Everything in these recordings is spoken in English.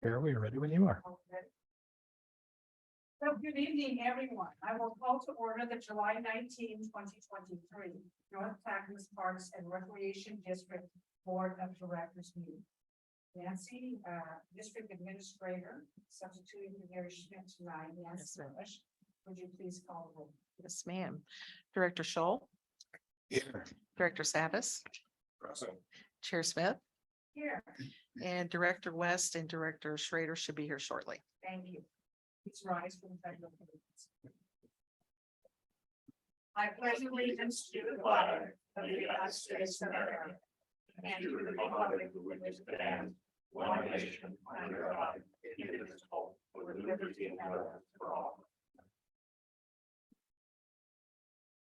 Chair, we are ready when you are. So good evening, everyone. I will call to order the July 19, 2023 North Clackamas Parks and Recreation District Board of Directors meeting. Nancy, District Administrator, substituting for Gary Schmidt tonight. Nancy, would you please call the roll? Yes, ma'am. Director Scholl, Here. Director Savas, Present. Chair Smith, Here, and Director West and Director Schrader should be here shortly. thank you. Please rise for the federal pledge. I pledge allegiance to the flag of the United States of America and to the republic for which it stands, one nation under God, indivisible, with liberty and justice for all.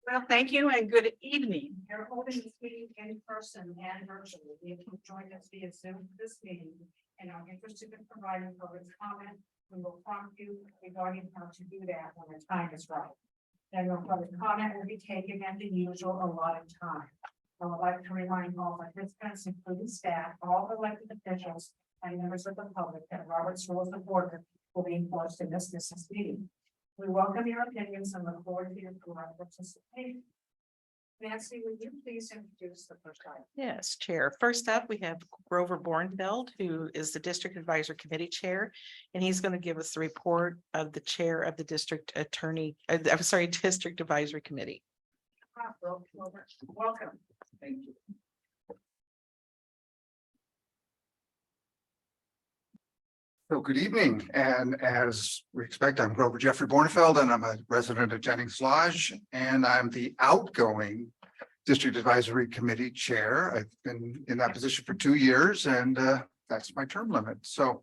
Well, thank you and good evening. You're holding this meeting in person and virtually. If you joined us via Zoom for this meeting and are interested in providing public comment, we will prompt you regarding how to do that when the time is right. Then your public comment will be taken at the usual allotted time. I would like to remind all participants, including staff, all elected officials, and members of the public that Robert's Rules of Order will be enforced in this business meeting. We welcome your opinions and look forward to your participation. Nancy, would you please introduce the first item? Yes, Chair. First up, we have Grover Bornfeld, who is the District Advisory Committee Chair, and he's going to give us the report of the Chair of the District District Advisory Committee. Welcome. Thank you. So good evening, and as we expect, I'm Grover Jeffrey Bornfeld, and I'm a resident of Jennings Lodge, and I'm the outgoing District Advisory Committee Chair. I've been in that position for 2 years, and that's my term limit. So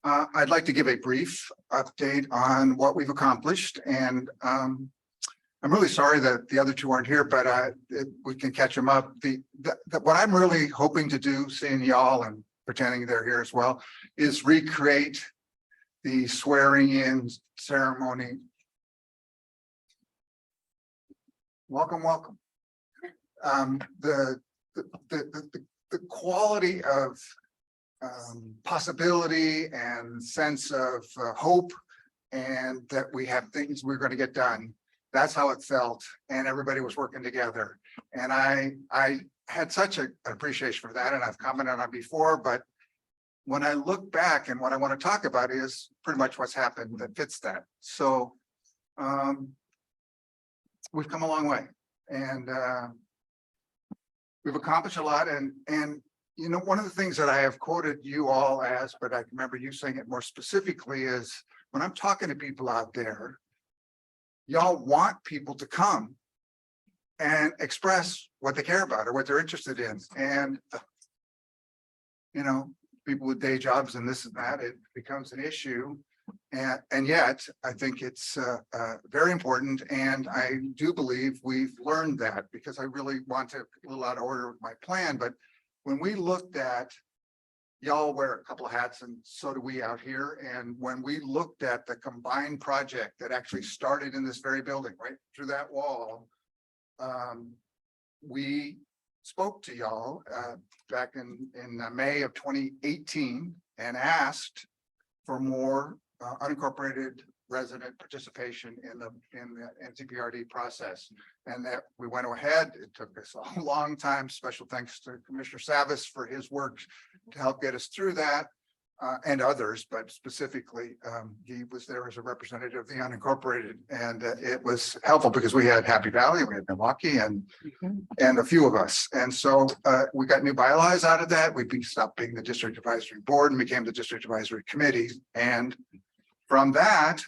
I'd like to give a brief update on what we've accomplished, and I'm really sorry that the other two aren't here, but we can catch them up. What I'm really hoping to do, seeing y'all and pretending they're here as well, is recreate the swearing in ceremony. Welcome, welcome. The quality of possibility and sense of hope, and that we have things we're going to get done. That's how it felt, and everybody was working together. And I had such an appreciation for that, and I've commented on before, but when I look back, and what I want to talk about is pretty much what's happened that fits that. So we've come a long way, and we've accomplished a lot. And you know, one of the things that I have quoted you all as, but I remember you saying it more specifically, is when I'm talking to people out there, y'all want people to come and express what they care about or what they're interested in. And, you know, people with day jobs and this and that, it becomes an issue. And yet I think it's very important. And I do believe we've learned that, because I really want to get a little out of order with my plan. But when we looked at, y'all wear a couple of hats, and so do we out here. And when we looked at the combined project that actually started in this very building, right through that wall, we spoke to y'all back in May of 2018 and asked for more unincorporated resident participation in the NCPRD process, and that we went ahead. It took us a long time. Special thanks to Commissioner Savas for his work to help get us through that, and others, but specifically he was there as a representative of the unincorporated, and it was helpful because we had Happy Valley, we had Milwaukee, and a few of us. And so we got new bylaws out of that. We stopped being the District Advisory Board and became the District Advisory Committee. And from that,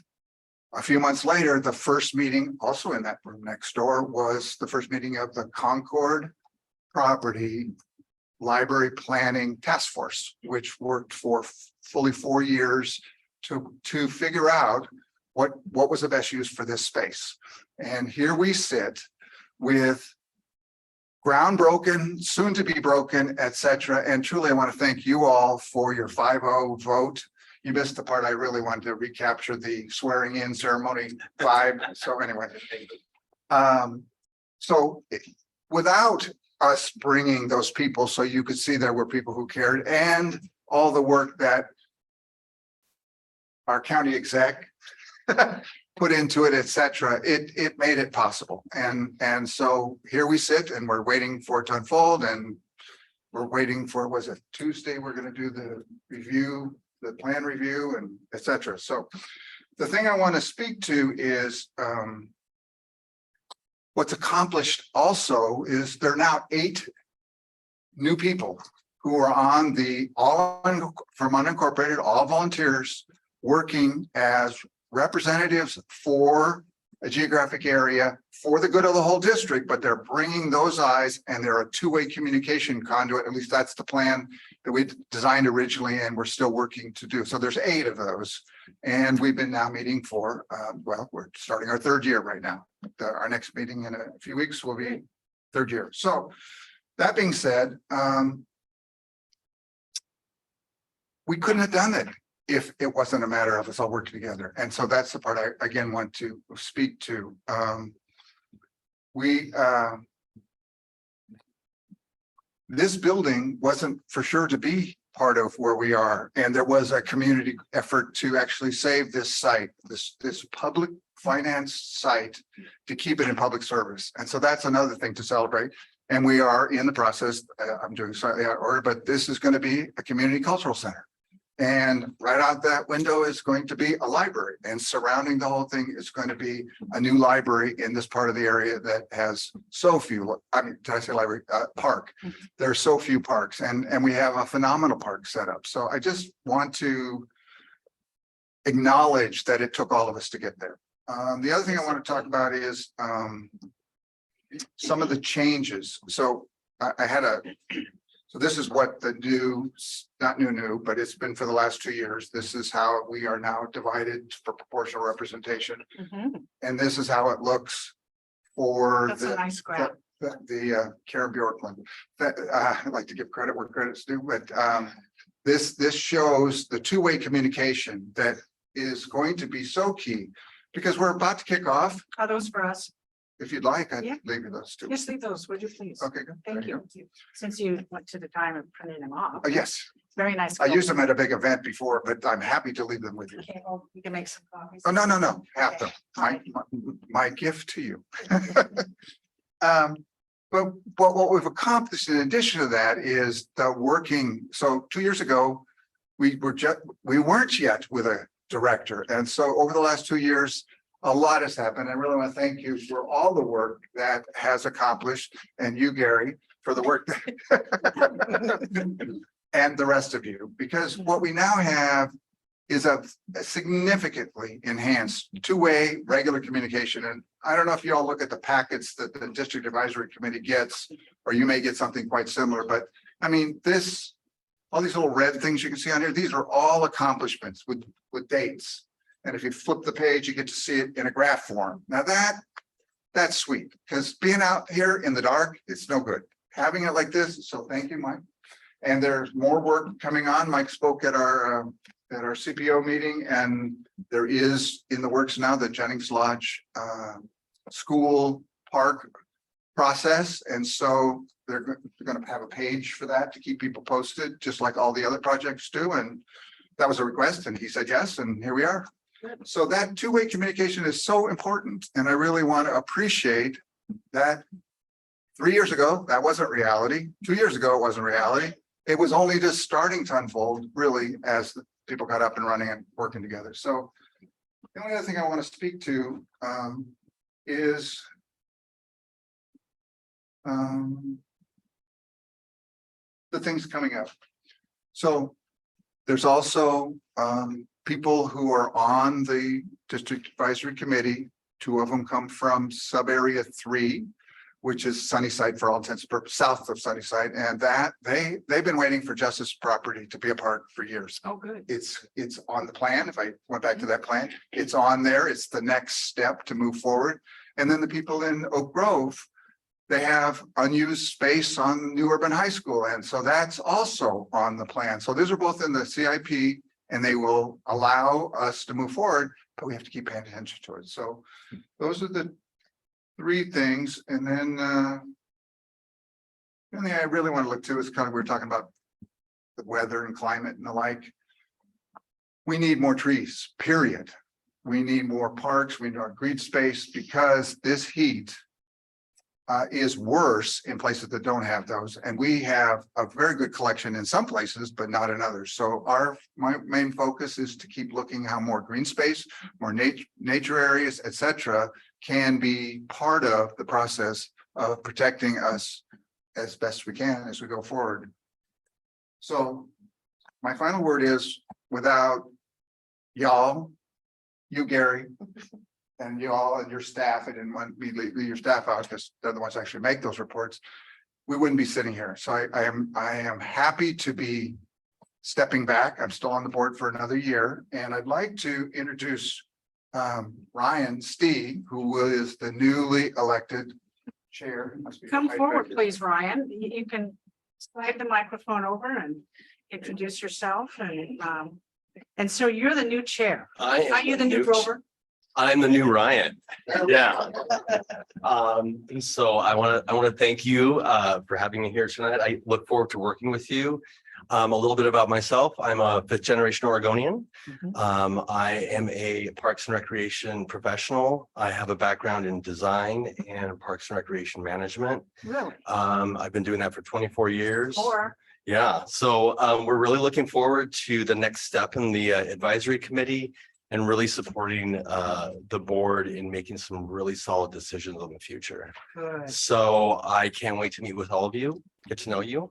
a few months later, the first meeting, also in that room next door, was the first meeting of the Concord Property Library Planning Task Force, which worked for fully 4 years to figure out what was the best use for this space. And here we sit with ground broken, soon to be broken, etc. And truly, I want to thank you all for your 5-0 vote. You missed the part I really wanted to recapture, the swearing in ceremony vibe. So anyway, so without us bringing those people, so you could see there were people who cared, and all the work that our county exec put into it, et cetera, it made it possible. And so here we sit and we're waiting for it to unfold, and we're waiting for, was it Tuesday? We're gonna do the review, the plan review and et cetera. So the thing I want to speak to is what's accomplished also is there are now 8 new people who are on the from unincorporated, all volunteers, working as representatives for a geographic area for the good of the whole district, but they're bringing those eyes, and they're a two-way communication conduit. At least that's the plan that we designed originally, and we're still working to do. So there's 8 of those, and we've been now meeting for, well, we're starting our 3rd year right now. Our next meeting in a few weeks will be 3rd year. So that being said, we couldn't have done it if it wasn't a matter of us all working together. And so that's the part I again want to speak to. This building wasn't for sure to be part of where we are. And there was a community effort to actually save this site, this public finance site, to keep it in public service. And so that's another thing to celebrate. And we are in the process, I'm doing slightly out of order, but this is going to be a community cultural center. And right out that window is going to be a library, and surrounding the whole thing is going to be a new library in this part of the area that has so few, I mean, did I say library? Park. There are so few parks, and we have a phenomenal park set up. So I just want to acknowledge that it took all of us to get there. The other thing I want to talk about is some of the changes. So I had so this is what the new, not new, but it's been for the last 2 years. This is how we are now divided for proportional representation. And this is how it looks for That's a nice graph. the Karen Bjorklund. I'd like to give credit where credit's due, but this shows the two-way communication that is going to be so key, because we're about to kick off. Are those for us? If you'd like, I'd Yeah. leave you those two. Just leave those, would you please? Okay, good. Thank you. Since you went to the time of printing them off. Oh, yes, Very nice. I used them at a big event before, but I'm happy to leave them with you. Okay, well, you can make some copies. Oh, no, have them. My gift to you. But what we've accomplished in addition to that is the working. So 2 years ago, we weren't yet with a director. And so over the last 2 years, a lot has happened. I really want to thank you for all the work that has accomplished, and you, Gary, for the work and the rest of you, because what we now have is a significantly enhanced two-way regular communication. And I don't know if you all look at the packets that the District Advisory Committee gets, or you may get something quite similar, but I mean, all these little red things you can see on here, these are all accomplishments with dates. And if you flip the page, you get to see it in a graph form. Now that's sweet, because being out here in the dark, it's no good. Having it like this, so thank you, Mike. And there's more work coming on. Mike spoke at our CPO meeting, and there is in the works now the Jennings Lodge school park process. And so they're going to have a page for that to keep people posted, just like all the other projects do. And that was a request, and he said yes, and here we are. So that two-way communication is so important, and I really want to appreciate that. 3 years ago, that wasn't reality. 2 years ago, it wasn't reality. It was only just starting to unfold, really, as the people got up and running and working together. So the only other thing I want to speak to is the things coming up. So there's also people who are on the District Advisory Committee. 2 of them come from sub-area 3, which is Sunnyside for all intents and purposes, south of Sunnyside. And that they've been waiting for Justice Property to be a part for years. Oh, good. It's on the plan. If I went back to that plan, it's on there. It's the next step to move forward. And then the people in Oak Grove, they have unused space on New Urban High School. And so that's also on the plan. So these are both in the CIP, and they will allow us to move forward, but we have to keep paying attention to it. So those are the 3 things. And then the thing I really want to look to is kind of, we were talking about the weather and climate and the like. we need more trees, period. We need more parks, we need more green space, because this heat is worse in places that don't have those. And we have a very good collection in some places, but not in others. So my main focus is to keep looking how more green space, more nature areas, etc., can be part of the process of protecting us as best we can as we go forward. So my final word is, without y'all, you, Gary, and you all and your staff, I didn't want me to leave your staff out because they're the ones that actually make those reports, we wouldn't be sitting here. So I am happy to be stepping back. I'm still on the board for another year, and I'd like to introduce Ryan Stee, who is the newly elected chair. Come forward, please, Ryan. You can slide the microphone over and introduce yourself, and so you're the new chair. Are you the new Grover? I'm the new Ryan. Yeah. So I want to thank you for having me here tonight. I look forward to working with you. A little bit about myself. I'm a 5th generation Oregonian. I am a Parks and Recreation professional. I have a background in design and Parks and Recreation management. Really? I've been doing that for 24 years. Or Yeah, so we're really looking forward to the next step in the advisory committee and really supporting the board in making some really solid decisions in the future. good. So I can't wait to meet with all of you, get to know you.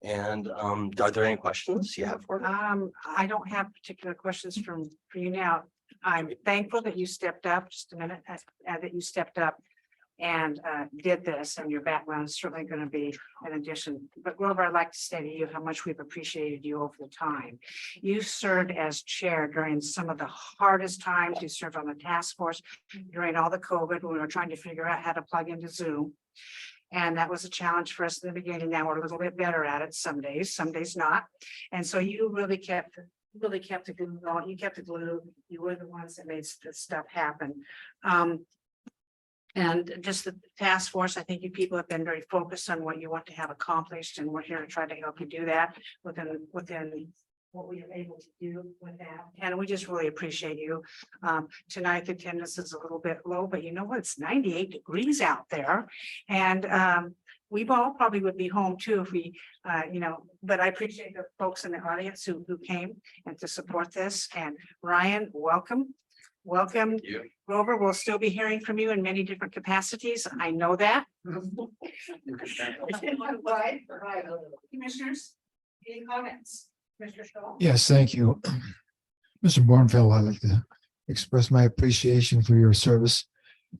And are there any questions you have for me? I don't have particular questions for you now. I'm thankful that you stepped up, just a minute, that you stepped up and did this, and your background is certainly going to be an addition. But Grover, I'd like to say to you how much we've appreciated you over the time. You served as chair during some of the hardest times. You served on the task force during all the COVID when we were trying to figure out how to plug into Zoom. And that was a challenge for us in the beginning. Now we're a little bit better at it some days not. And so you really kept the glue going. You kept the glue. You were the ones that made this stuff happen. And just the task force, I think you people have been very focused on what you want to have accomplished, and we're here to try to help you do that within what we are able to do with that. And we just really appreciate you. Tonight, the attendance is a little bit low, but you know what? It's 98 degrees out there. And we all probably would be home too if we, but I appreciate the folks in the audience who came and to support this. And Ryan, welcome. Welcome. Thank you. Grover, we'll still be hearing from you in many different capacities. I know that. Commissioners, any comments? Mr. Shaw? Yes, thank you. Mr. Bornfeld, I'd like to express my appreciation for your service.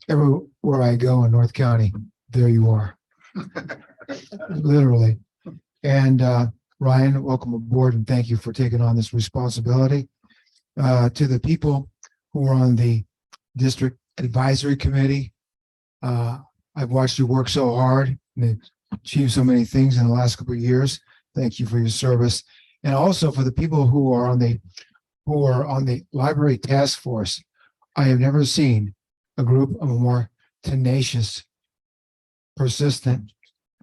Everywhere I go in North County, there you are. Literally. And Ryan, welcome aboard, and thank you for taking on this responsibility. To the people who are on the district advisory committee, I've watched you work so hard and achieve so many things in the last couple of years. Thank you for your service. And also for the people who are on the library task force. I have never seen a group of more tenacious, persistent,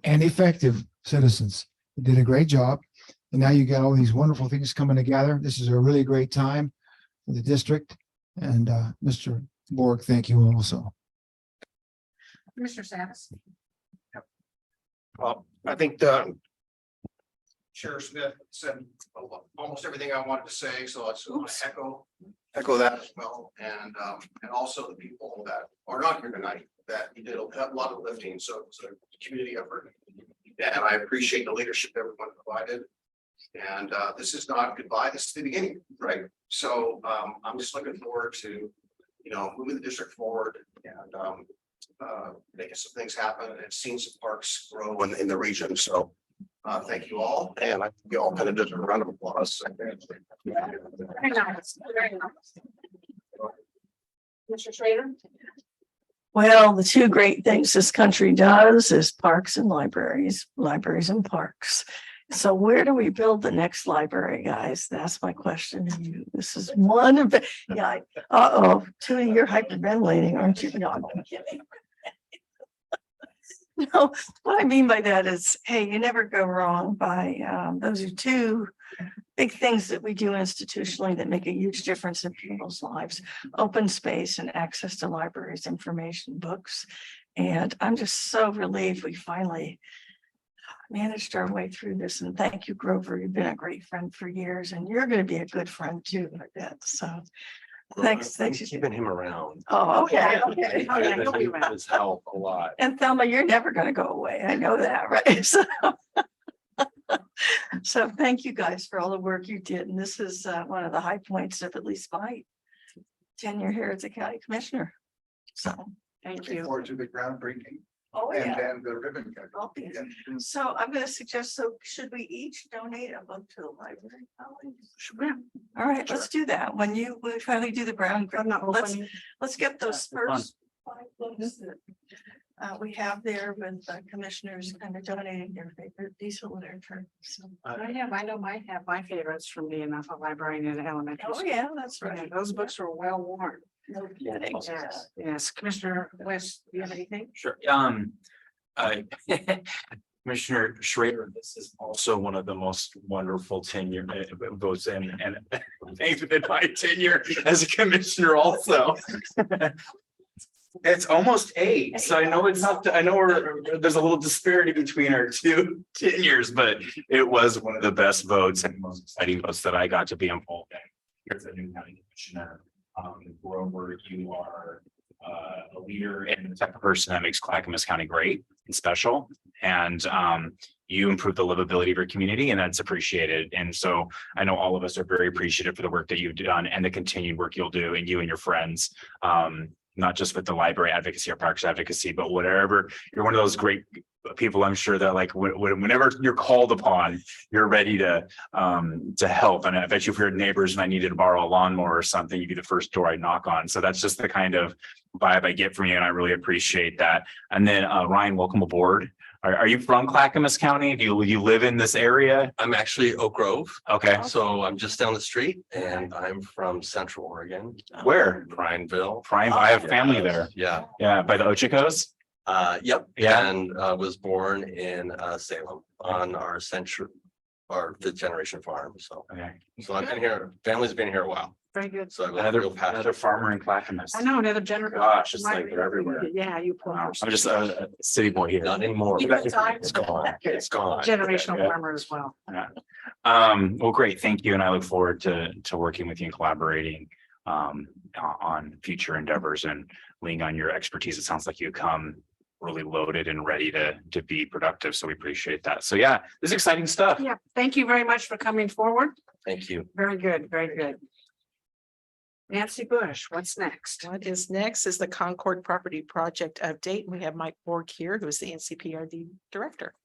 and effective citizens. You did a great job. And now you got all these wonderful things coming together. This is a really great time for the district. And Mr. Borg, thank you also. Mr. Savas? Well, I think Chair Smith said almost everything I wanted to say, so I just want to echo that as well. And also the people that are not here tonight, that you did a lot of lifting, so it's a community effort. And I appreciate the leadership everyone provided. And this is not goodbye, this is the beginning, right? So I'm just looking forward to, moving the district forward and making some things happen and seeing some parks grow in the region. So thank you all. And I think you all kind of did a round of applause. Very nice. Very nice. Mr. Schrader? Well, the two great things this country does is parks and libraries, libraries and parks. So where do we build the next library, guys? That's my question to you. This is one of the, yeah. Tootie, you're hyperventilating, aren't you? No, I'm kidding. No, what I mean by that is, hey, you never go wrong by, those are two big things that we do institutionally that make a huge difference in people's lives. Open space and access to libraries, information, books. And I'm just so relieved we finally managed our way through this. And thank you, Grover. You've been a great friend for years, and you're going to be a good friend too, I bet. So thanks. I'm Thanks. keeping him around. Oh, okay. Okay. Oh, yeah, you'll be around. His help a lot. And Thelma, you're never going to go away. I know that, right? So thank you guys for all the work you did. And this is one of the high points of at least my tenure here as a county commissioner. So, Thank Looking you. forward to the groundbreaking oh and yeah. then the ribbon cutting. I'll be- Yeah. So I'm going to suggest, so should we each donate a book to the library? Sure. All right, let's do that. When we finally do the ground, I'm not opening. let's get those fun. first 5 books that we have there with commissioners kind of donating their favorite diesel literature. So, I know I have my favorites from being a librarian in elementary. oh school. yeah, that's Yeah, right. those books were well worn. No kidding. Yes, yes. Commissioner West, do you have anything? Sure. Commissioner Schrader, this is also one of the most wonderful tenure votes and thanks within my tenure as a commissioner also. It's almost 8, so I know it's not, there's a little disparity between our 2 tenures, but it was one of the best votes and most exciting votes that I got to be involved in. Here's a new county commissioner. Grover, you are a leader and the type of person that makes Clackamas County great and special. And you improve the livability of your community, and that's appreciated. And so I know all of us are very appreciative for the work that you've done and the continued work you'll do, and you and your friends. Not just with the library advocacy or parks advocacy, but whatever. You're one of those great people, I'm sure, that like whenever you're called upon, you're ready to help. And I bet you if you're neighbors and I needed to borrow a lawnmower or something, you'd be the first door I knock on. So that's just the kind of vibe I get from you, and I really appreciate that. And then Ryan, welcome aboard. Are you from Clackamas County? Do you live in this area? I'm actually Oak Grove, Okay, so I'm just down the street, and I'm from Central Oregon, where? Prineville. Prime, I have family there. Yeah, Yeah, by the Ochicos. yep. Yeah. And was born in Salem on our our 5th generation farm. So Okay. I've been here, family's been here a while. Very good. So I've got a Another real passion. farmer in Clackamas. I know another generation. Gosh, it's like they're everywhere. Yeah, you. Wow, I'm just a city boy here. Not anymore. You got time. It's gone. It's gone. Generational Yeah. farmer as well. Well, great. Thank you. And I look forward to working with you and collaborating on future endeavors and leaning on your expertise. It sounds like you come really loaded and ready to be productive. So we appreciate that. So yeah, this is exciting stuff. Yeah, thank you very much for coming forward. Thank you. Very good, very good. Nancy Bush, what's next? What is next is the Concord Property Project update. We have Mike Borg here, who is the NCPRD Director.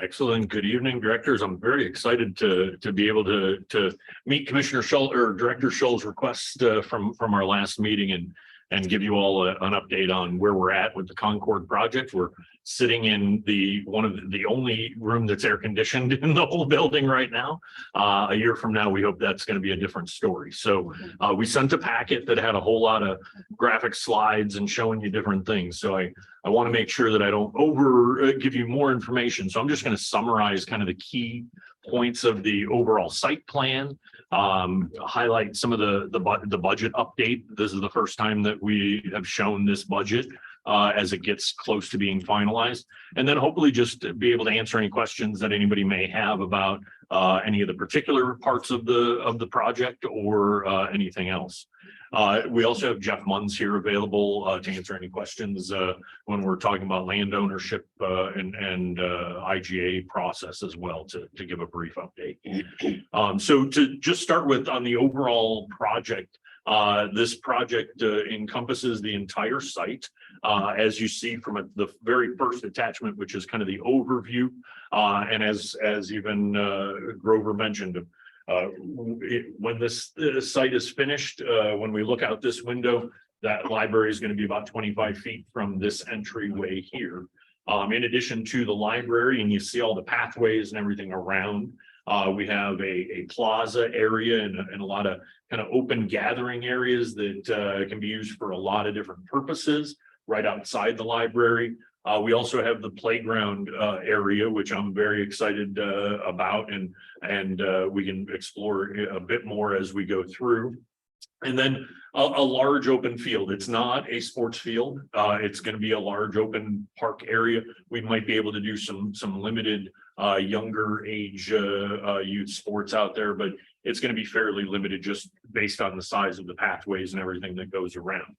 Excellent. Good evening, directors. I'm very excited to be able to meet Commissioner Schull or Director Schull's request from our last meeting and give you all an update on where we're at with the Concord project. We're sitting in one of the only room that's air conditioned in the whole building right now. A year from now, we hope that's going to be a different story. So we sent a packet that had a whole lot of graphic slides and showing you different things. So I want to make sure that I don't give you more information. So I'm just going to summarize kind of the key points of the overall site plan, highlight some of the budget update. This is the first time that we have shown this budget as it gets close to being finalized, and then hopefully just be able to answer any questions that anybody may have about any of the particular parts of the project or anything else. We also have Jeff Munns here available to answer any questions when we're talking about land ownership and IGA process as well to give a brief update. So to just start with on the overall project, this project encompasses the entire site. As you see from the very first attachment, which is kind of the overview. And as even Grover mentioned, when this site is finished, when we look out this window, that library is going to be about 25 feet from this entryway here. In addition to the library, and you see all the pathways and everything around, we have a plaza area and a lot of kind of open gathering areas that can be used for a lot of different purposes right outside the library. We also have the playground area, which I'm very excited about, and we can explore a bit more as we go through. And then a large open field. It's not a sports field. It's going to be a large open park area. We might be able to do some limited younger age youth sports out there, but it's going to be fairly limited just based on the size of the pathways and everything that goes around.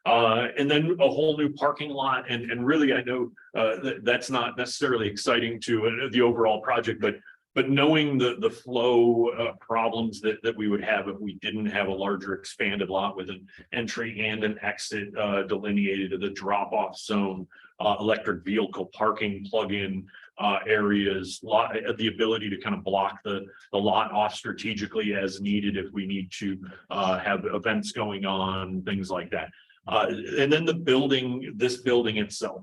And then a whole new parking lot. And really, I know that's not necessarily exciting to the overall project, but knowing the flow problems that we would have if we didn't have a larger expanded lot with an entry and an exit delineated to the drop-off zone, electric vehicle parking plug-in areas, the ability to kind of block the lot off strategically as needed if we need to have events going on, things like that. And then this building itself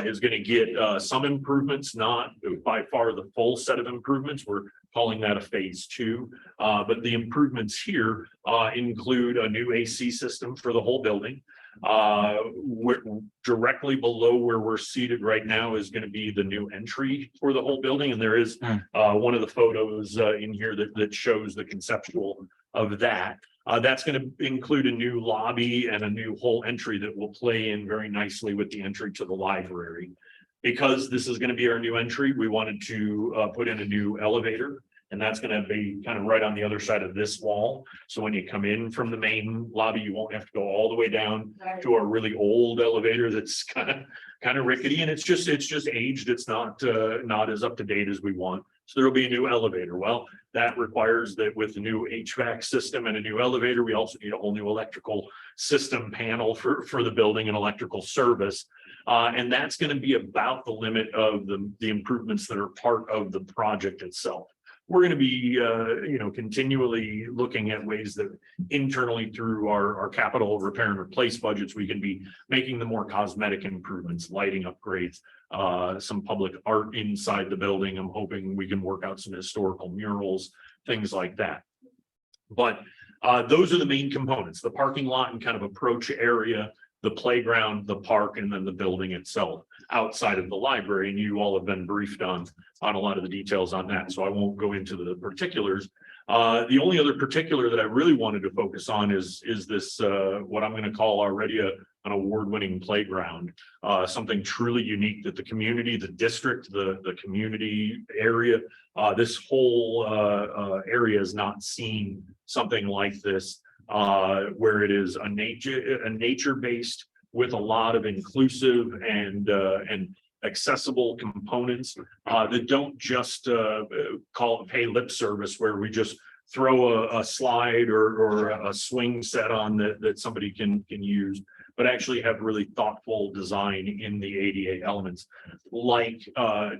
is going to get some improvements, not by far the full set of improvements. We're calling that a phase 2. But the improvements here include a new AC system for the whole building. We're directly below where we're seated right now is going to be the new entry for the whole building. And there is one of the photos in here that shows the conceptual of that. That's going to include a new lobby and a new whole entry that will play in very nicely with the entry to the library. Because this is going to be our new entry, we wanted to put in a new elevator, and that's going to be kind of right on the other side of this wall. So when you come in from the main lobby, you won't have to go all the way down to a really old elevator that's kind of rickety, and it's just aged. It's not as up to date as we want. So there'll be a new elevator. Well, that requires that with the new HVAC system and a new elevator, we also need a whole new electrical system panel for the building and electrical service. And that's going to be about the limit of the improvements that are part of the project itself. We're going to be, continually looking at ways that internally through our capital repair and replace budgets, we can be making the more cosmetic improvements, lighting upgrades, some public art inside the building. I'm hoping we can work out some historical murals, things like that. But those are the main components: the parking lot and kind of approach area, the playground, the park, and then the building itself outside of the library. And you all have been briefed on a lot of the details on that, so I won't go into the particulars. The only other particular that I really wanted to focus on is this what I'm going to call already an award-winning playground, something truly unique that the community, the district, the community area, this whole area has not seen something like this, where it is a nature-based with a lot of inclusive and accessible components that don't just pay lip service, where we just throw a slide or a swing set on that somebody can use, but actually have really thoughtful design in the ADA elements, like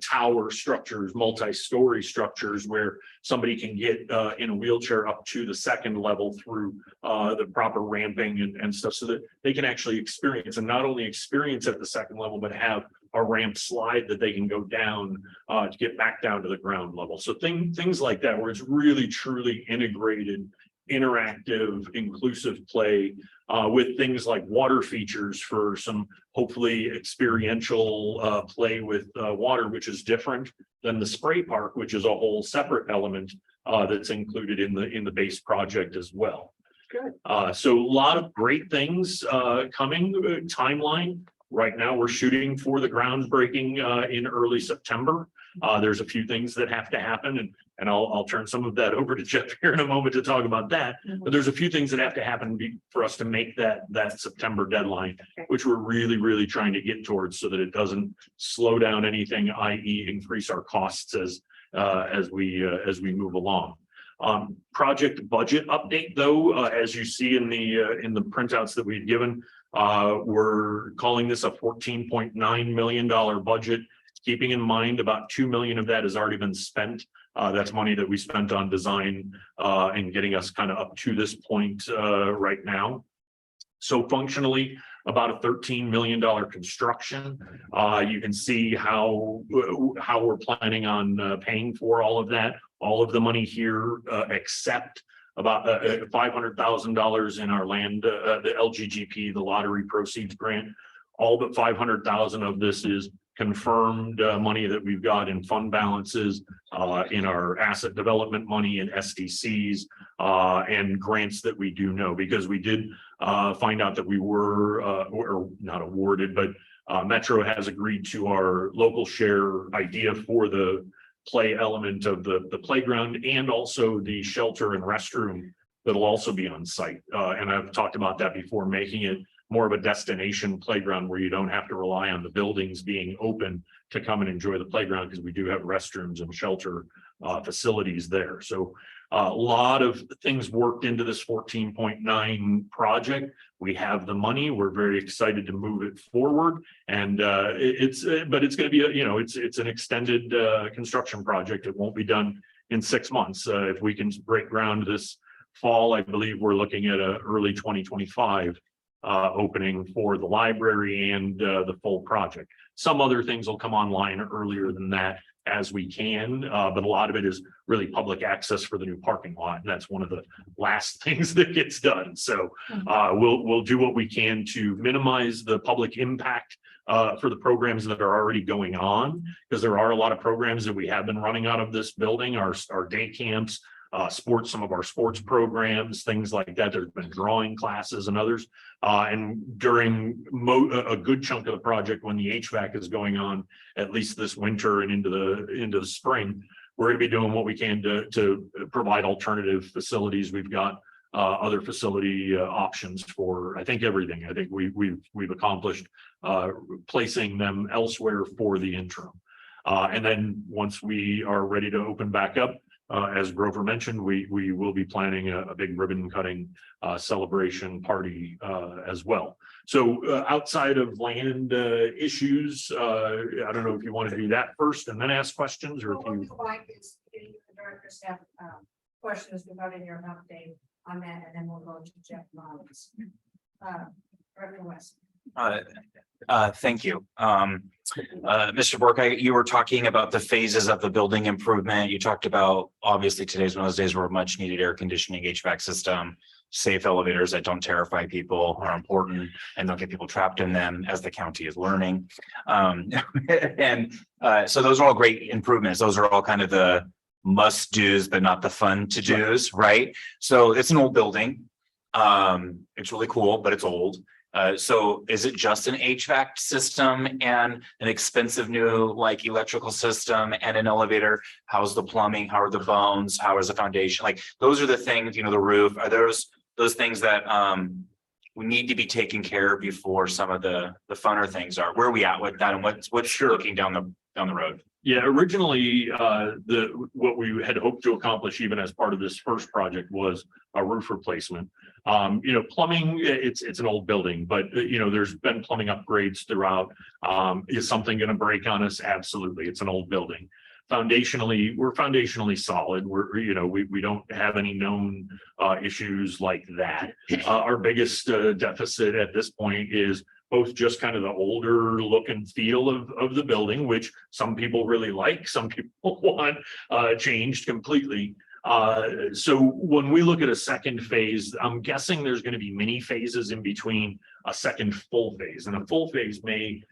tower structures, multi-story structures, where somebody can get in a wheelchair up to the second level through the proper ramping and stuff, so that they can actually experience, and not only experience at the second level, but have a ramp slide that they can go down to get back down to the ground level. So things like that, where it's really truly integrated, interactive, inclusive play with things like water features for some hopefully experiential play with water, which is different than the spray park, which is a whole separate element that's included in the base project as well. Good. So a lot of great things coming. Timeline. Right now, we're shooting for the groundbreaking in early September. There's a few things that have to happen, and I'll turn some of that over to Jeff here in a moment to talk about that. But there's a few things that have to happen for us to make that September deadline, which we're really trying to get towards, so that it doesn't slow down anything, i.e., increase our costs as we move along. Project budget update, though, as you see in the printouts that we've given, we're calling this a $14.9 million budget, keeping in mind about $2 million of that has already been spent. That's money that we spent on design and getting us kind of up to this point right now. So functionally, about a $13 million construction. You can see how we're planning on paying for all of that. All of the money here, except about $500,000 in our land, the LGGP, the lottery proceeds grant, All but 500,000 of this is confirmed money that we've got in fund balances, in our asset development money in SDCs, and grants that we do know, because we did find out that we were or not awarded, but Metro has agreed to our local share idea for the play element of the playground, and also the shelter and restroom that'll also be on site. And I've talked about that before, making it more of a destination playground where you don't have to rely on the buildings being open to come and enjoy the playground, because we do have restrooms and shelter facilities there. So a lot of things worked into this 14.9 project. We have the money. We're very excited to move it forward, and but it's going to be it's an extended construction project. It won't be done in 6 months. If we can break ground this fall, I believe we're looking at a early 2025 opening for the library and the full project. Some other things will come online earlier than that as we can, but a lot of it is really public access for the new parking lot, and that's one of the last things that gets done. So we'll do what we can to minimize the public impact for the programs that are already going on, because there are a lot of programs that we have been running out of this building, our day camps, sports, some of our sports programs, things like that. There's been drawing classes and others. And during a good chunk of the project, when the HVAC is going on, at least this winter and into the spring, we're going to be doing what we can to provide alternative facilities. We've got other facility options for, I think, everything. I think we've accomplished placing them elsewhere for the interim. And then once we are ready to open back up, as Grover mentioned, we will be planning a big ribbon cutting celebration party as well. So outside of land issues, I don't know if you want to do that first and then ask questions, or if What you. we like is getting the director staff questions regarding your update on that, and then we'll go to Jeff Mullins. Director West. Thank you. Mr. Bork, you were talking about the phases of the building improvement. You talked about, obviously today's one of those days where much needed air conditioning, HVAC system, safe elevators that don't terrify people are important and don't get people trapped in them, as the county is learning. So those are all great improvements. Those are all kind of the must do's, but not the fun to do's, right? So it's an old building. It's really cool, but it's old. So is it just an HVAC system and an expensive new like electrical system and an elevator? How's the plumbing? How are the bones? How is the foundation? Like those are the things, the roof, are those things that we need to be taken care of before some of the funner things are. Where are we at with that, and what's looking down the road? Yeah, originally, what we had hoped to accomplish even as part of this first project was a roof replacement. Plumbing, it's an old building, but there's been plumbing upgrades throughout. Is something going to break on us? Absolutely. It's an old building. Foundationally, we're foundationally solid. We don't have any known issues like that. Our biggest deficit at this point is both just kind of the older look and feel of the building, which some people really like, some people want changed completely. So when we look at a second phase, I'm guessing there's going to be many phases in between a second full phase, and a full phase may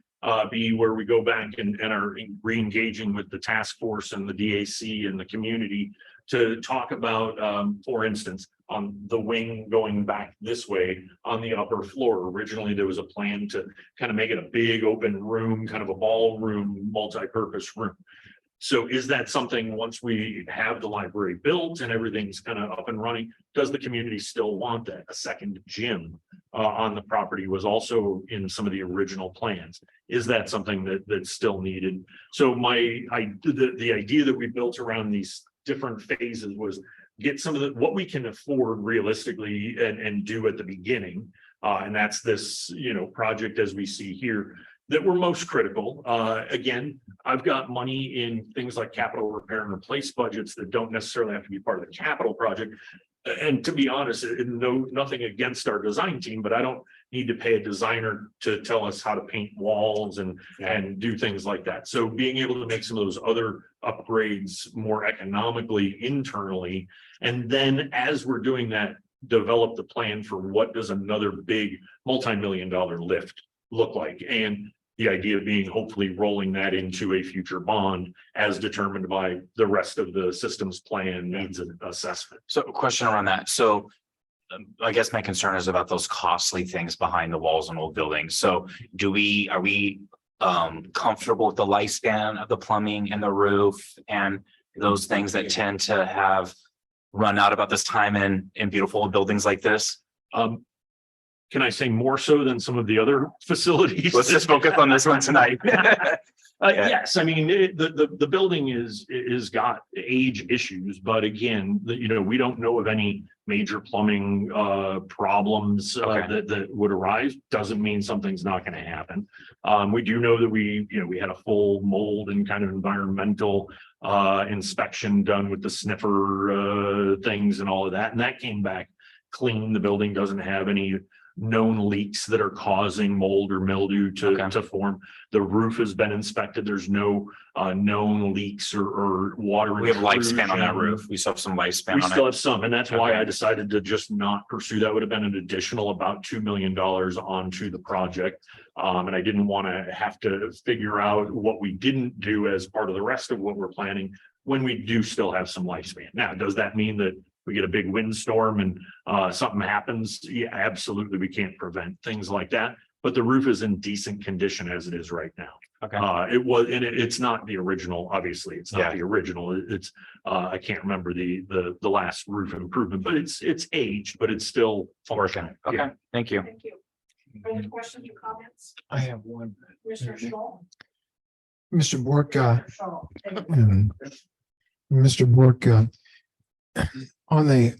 be where we go back and are re-engaging with the task force and the DAC and the community to talk about, for instance, on the wing going back this way on the upper floor. Originally, there was a plan to kind of make it a big open room, kind of a ballroom, multi-purpose room. So is that something, once we have the library built and everything's kind of up and running, does the community still want that? A second gym on the property was also in some of the original plans. Is that something that's still needed? So the idea that we built around these different phases was get some of what we can afford realistically and do at the beginning. And that's this, project as we see here that were most critical. Again, I've got money in things like capital repair and replace budgets that don't necessarily have to be part of the capital project. And to be honest, nothing against our design team, but I don't need to pay a designer to tell us how to paint walls and do things like that. So being able to make some of those other upgrades more economically internally, and then as we're doing that, develop the plan for what does another big multi-million-dollar lift look like? And the idea being hopefully rolling that into a future bond as determined by the rest of the systems plan needs an assessment. So a question around that. So I guess my concern is about those costly things behind the walls in old buildings. So are we comfortable with the lifespan of the plumbing and the roof and those things that tend to have run out about this time in beautiful old buildings like this? Can I say more so than some of the other facilities? Let's just focus on this one tonight. Yes, I mean, the building is got age issues, but again, we don't know of any major plumbing problems Okay. that would arise. Doesn't mean something's not going to happen. We do know that we had a full mold and kind of environmental inspection done with the sniffer things and all of that, and that came back clean. The building doesn't have any known leaks that are causing mold or mildew to form. The roof has been inspected. There's no known leaks or water. We have lifespan on that intrusion. roof. We still have some lifespan We on still it. have some, and that's why Okay. I decided to just not pursue. That would have been an additional about $2 million onto the project. And I didn't want to have to figure out what we didn't do as part of the rest of what we're planning when we do still have some lifespan. Now, does that mean that we get a big windstorm and something happens? Yeah, absolutely. We can't prevent things like that, but the roof is in decent condition as it is right now. Okay. It was, and it's not the original, obviously, it's not Yeah. the original. It's, I can't remember the last roof improvement, but it's aged, but it's still Working. functional. Okay, Yeah. thank you. Thank you. Any questions or comments? I have one. Mr. Shaw? Mr. Bork, Shaw. Mr. Bork, on the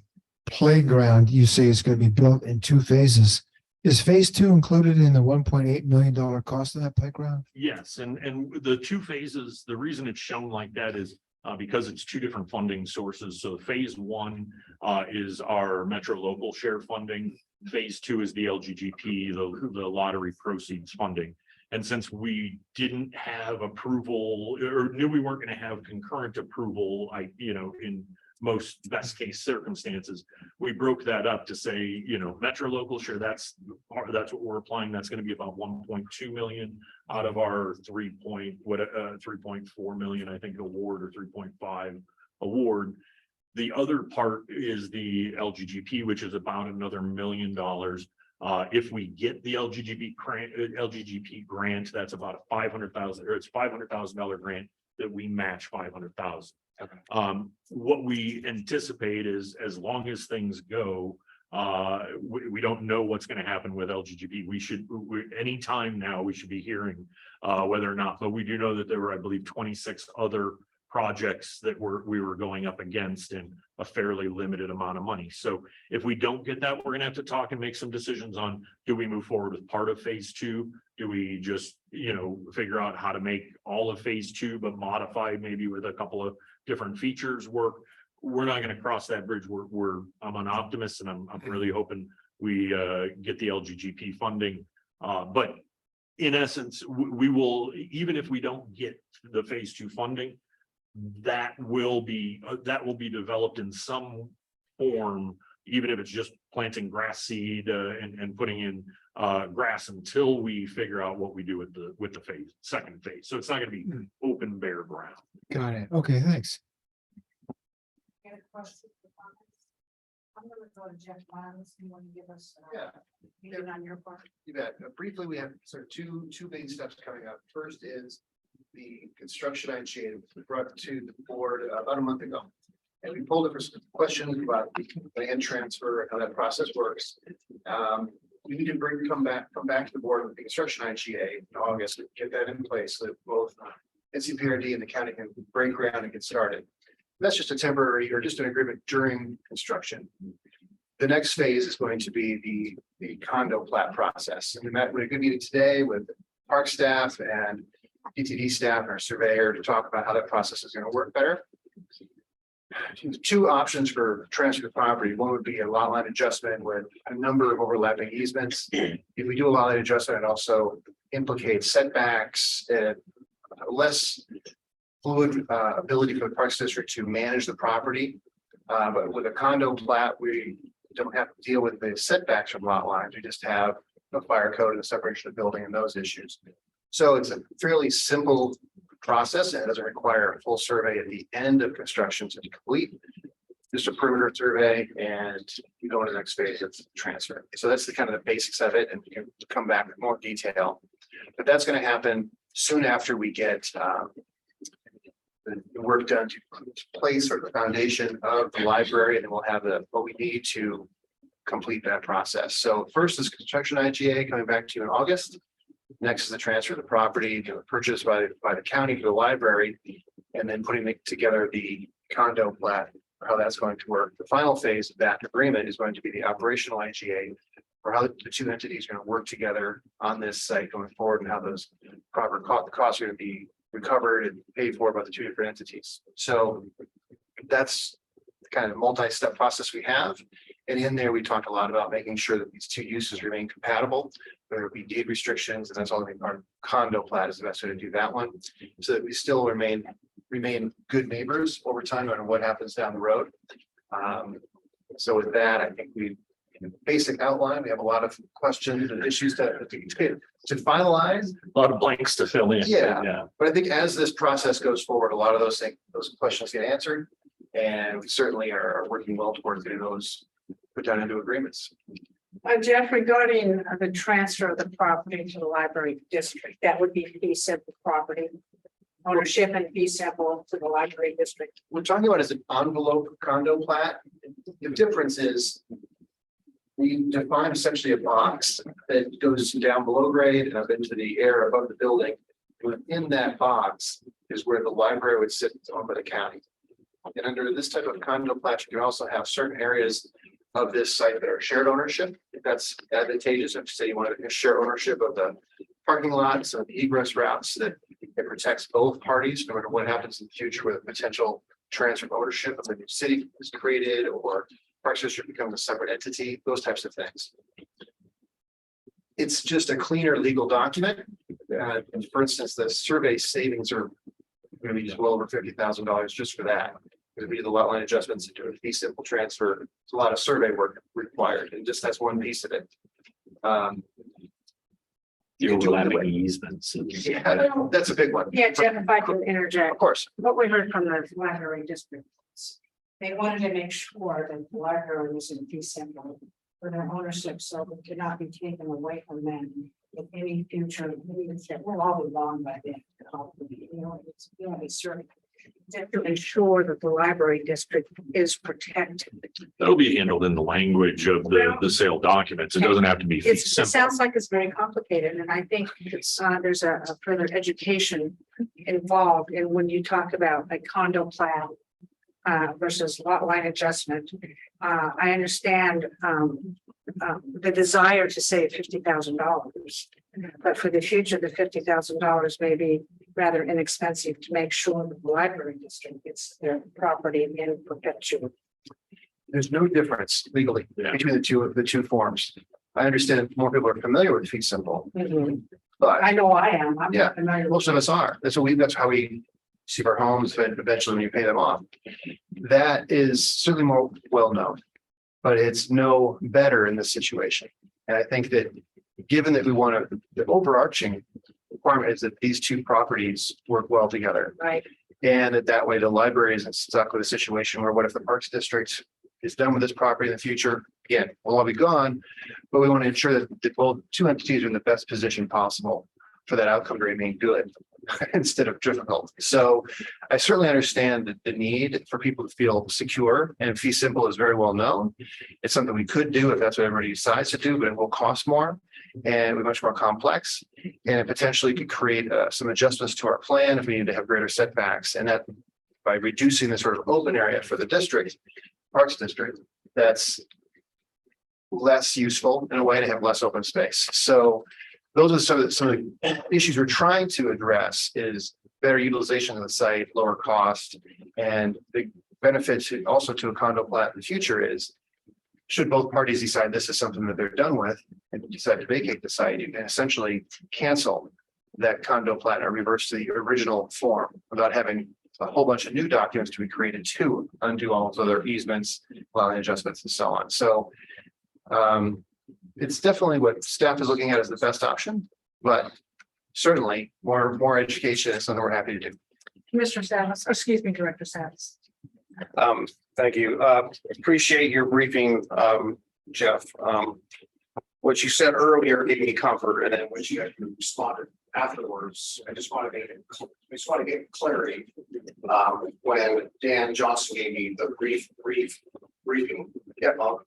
playground, you say it's going to be built in 2 phases. Is phase 2 included in the $1.8 million cost of that playground? Yes, and the 2 phases, the reason it's shown like that is because it's 2 different funding sources. So phase 1 is our metro local share funding. Phase 2 is the LGGP, the lottery proceeds funding. And since we didn't have approval or knew we weren't going to have concurrent approval, in most best case circumstances, we broke that up to say, metro local share, that's what we're applying. That's going to be about 1.2 million out of our 3.4 million, I think, award, or 3.5 award. The other part is the LGGP, which is about another $1 million. If we get the LGGP grant, that's about a $500,000, or it's $500,000 grant that we match $500,000. Okay. What we anticipate is, as long as things go, we don't know what's going to happen with LGGP. Anytime now we should be hearing whether or not, but we do know that there were, I believe, 26 other projects that we were going up against in a fairly limited amount of money. So if we don't get that, we're going to have to talk and make some decisions on, do we move forward with part of phase 2? Do we just, figure out how to make all of phase 2, but modify maybe with a couple of different features work? We're not going to cross that bridge. I'm an optimist, and I'm really hoping we get the LGGP funding. But in essence, we will, even if we don't get the phase 2 funding, that will be developed in some form, even if it's just planting grass seed and putting in grass until we figure out what we do with the second phase. So it's not going to be open bare ground. Got it. Okay, thanks. Any questions or comments? I'm gonna go to Jeff Miles. You want to give us? Yeah. Anything on your part? You bet. Briefly, we have sort of two main steps coming up. First is the construction IGA that was brought to the board about a month ago. And we pulled it for some questions about the land transfer and how that process works. We need to come back to the board with the construction IGA in August, and get that in place so that both NCPRD and the county can break ground and get started. That's just a temporary, or just an agreement during construction. The next phase is going to be the condo plat process. And we met with a good meeting today with park staff and DTD staff and our surveyor to talk about how that process is going to work better. 2 options for transfer of property. One would be a lot line adjustment with a number of overlapping easements. If we do a lot line adjustment, it also implicates setbacks and less fluid ability for the Parks District to manage the property. But with a condo plat, we don't have to deal with the setbacks from lot lines. We just have the fire code and the separation of the building and those issues. So it's a fairly simple process and it doesn't require a full survey at the end of construction to complete. Just a perimeter survey and you go into the next phase of transfer. So that's the kind of the basics of it, and we can come back with more detail. But that's going to happen soon after we get the work done to place or the foundation of the library, and then we'll have what we need to complete that process. So first is construction IGA coming back to you in August. Next is the transfer of the property, purchased by the county for the library, and then putting together the condo plat, how that's going to work. The final phase of that agreement is going to be the operational IGA, or how the two entities are going to work together on this site going forward, and how those proper costs are going to be recovered and paid for by the two different entities. So that's the kind of multi-step process we have. And in there, we talked a lot about making sure that these two uses remain compatible. There will be deed restrictions, and that's all our condo plat is the best way to do that one, so that we still remain good neighbors over time, no matter what happens down the road. So with that, I think we, in basic outline, we have a lot of questions and issues to finalize. A lot of blanks to fill in. Yeah. But I think as this process goes forward, a lot of those questions get answered. And we certainly are working well towards getting those put down into agreements. Jeff, regarding the transfer of the property to the library district, that would be fee simple property ownership and fee simple to the library district. We're talking about as an envelope condo plat. The difference is we define essentially a box that goes down below grade and up into the air above the building. Within that box is where the library would sit, owned by the county. And under this type of condo plat, you can also have certain areas of this site that are shared ownership. If that's advantageous, if say you want to share ownership of the parking lots and the egress routes, that it protects both parties, no matter what happens in the future with a potential transfer of ownership of a new city is created or Parks District becomes a separate entity, those types of things. It's just a cleaner legal document. And for instance, the survey savings are going to be just well over $50,000 just for that. Because we do the lot line adjustments into a fee simple transfer. It's a lot of survey work required, and just that's one piece of it. The overlapping easements. Yeah, that's a big one. Yeah, Jeff, if I could interject, Of course. what we heard from the library district, they wanted to make sure that the library was in fee simple for their ownership, so it could not be taken away from them in any future. We'll all be long by then. It's certain to ensure that the library district is protected. That'll be handled in the language of the sale documents. It doesn't have to be fee It simple. sounds like it's very complicated, and I think there's a further education involved in when you talk about a condo plat versus lot line adjustment. I understand the desire to save $50,000, but for the future, the $50,000 may be rather inexpensive to make sure that the library district gets their property in perpetuity. There's no difference legally between the two forms. I understand more people are familiar with fee simple, but I know I am. I'm Yeah, not familiar. most of us are. That's how we see our homes, and eventually when you pay them off. That is certainly more well-known, but it's no better in this situation. And I think that given that we want to, the overarching requirement is that these two properties work well together. Right. And that way the library isn't stuck with a situation where what if the Parks District is done with this property in the future? Again, we'll all be gone, but we want to ensure that both two entities are in the best position possible for that outcome to remain good instead of difficult. So I certainly understand the need for people to feel secure, and fee simple is very well known. It's something we could do if that's what everybody decides to do, but it will cost more and be much more complex. And it potentially could create some adjustments to our plan if we need to have greater setbacks. And that by reducing the sort of open area for the district, Parks District, that's less useful in a way to have less open space. So those are some of the issues we're trying to address is better utilization of the site, lower cost, and the benefit also to a condo plat in the future is should both parties decide this is something that they're done with and decide to vacate the site, you can essentially cancel that condo plat or reverse to the original form without having a whole bunch of new documents to be created to undo all those other easements, line adjustments, and so on. So it's definitely what staff is looking at as the best option, but certainly more education is something we're happy to do. Commissioner Savis, excuse me, Director Savis. Thank you. Appreciate your briefing, Jeff. What you said earlier gave me comfort, and then when you actually responded afterwards, I just want to get clarity. When Dan Johnson gave me the briefing,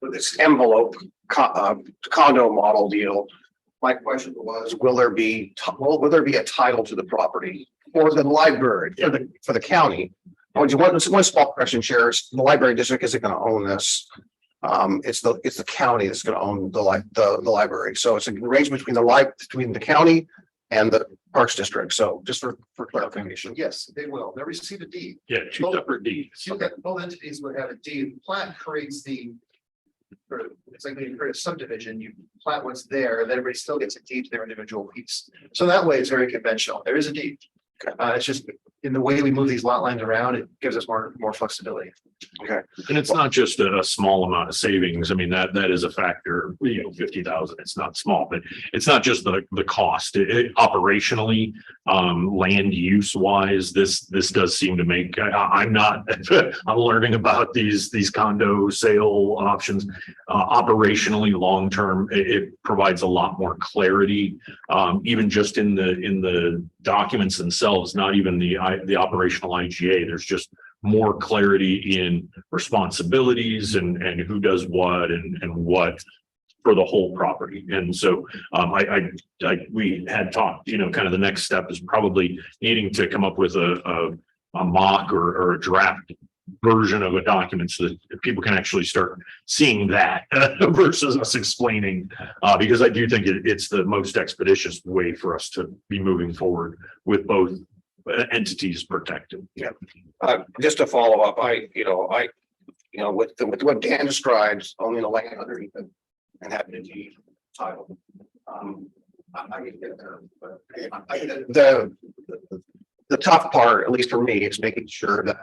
with this envelope condo model deal, my question was, will there be a title to the property or the library for the county? One small question, Chair, is the library district isn't going to own this. It's the county that's going to own the library. So it's an arrangement between the county and the Parks District. So just for clarification. Yes, they will. They'll receive a deed. Yeah, two separate deeds. Both entities would have a deed. Plat creates it's like when you create a subdivision, you plat what's there, and everybody still gets a deed to their individual piece. So that way it's very conventional. There is a deed. It's just in the way we move these lot lines around, it gives us more flexibility. Okay. And it's not just a small amount of savings. I mean, that is a factor, 50,000, it's not small, but it's not just the cost. Operationally, land use wise, this does seem to make, I'm learning about these condo sale options. Operationally, long-term, it provides a lot more clarity, even just in the documents themselves, not even the operational IGA. There's just more clarity in responsibilities and who does what and what for the whole property. And so we had talked, kind of the next step is probably needing to come up with a mock or a draft version of a document so that people can actually start seeing that versus us explaining, because I do think it's the most expeditious way for us to be moving forward with both entities protected. Yeah. Just to follow up, with what Dan describes, owning the land underneath it and having a deed title. I can get there, but the tough part, at least for me, is making sure that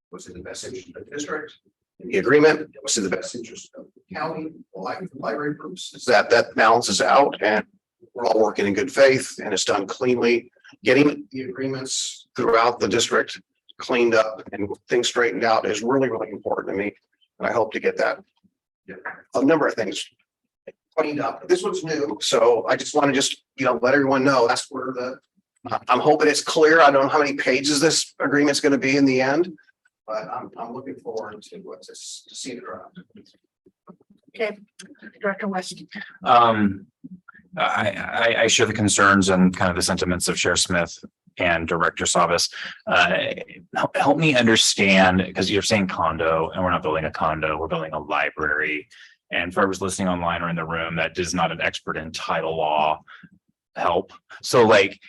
what's in the best interest of the district, the agreement, what's in the best interest of the county, the library groups, is that balances out and we're all working in good faith and it's done cleanly. Getting the agreements throughout the district cleaned up and things straightened out is really, really important to me. And I hope to get that. A number of things cleaned up. This one's new, so I just want to let everyone know that's where I'm hoping it's clear. I don't know how many pages this agreement's going to be in the end, but I'm looking forward to seeing it around. Okay, Director West. I share the concerns and kind of the sentiments of Sheriff Smith and Director Savis. Help me understand, because you're saying condo and we're not building a condo, we're building a library. And for whoever's listening online or in the room that is not an expert in title law, help. So why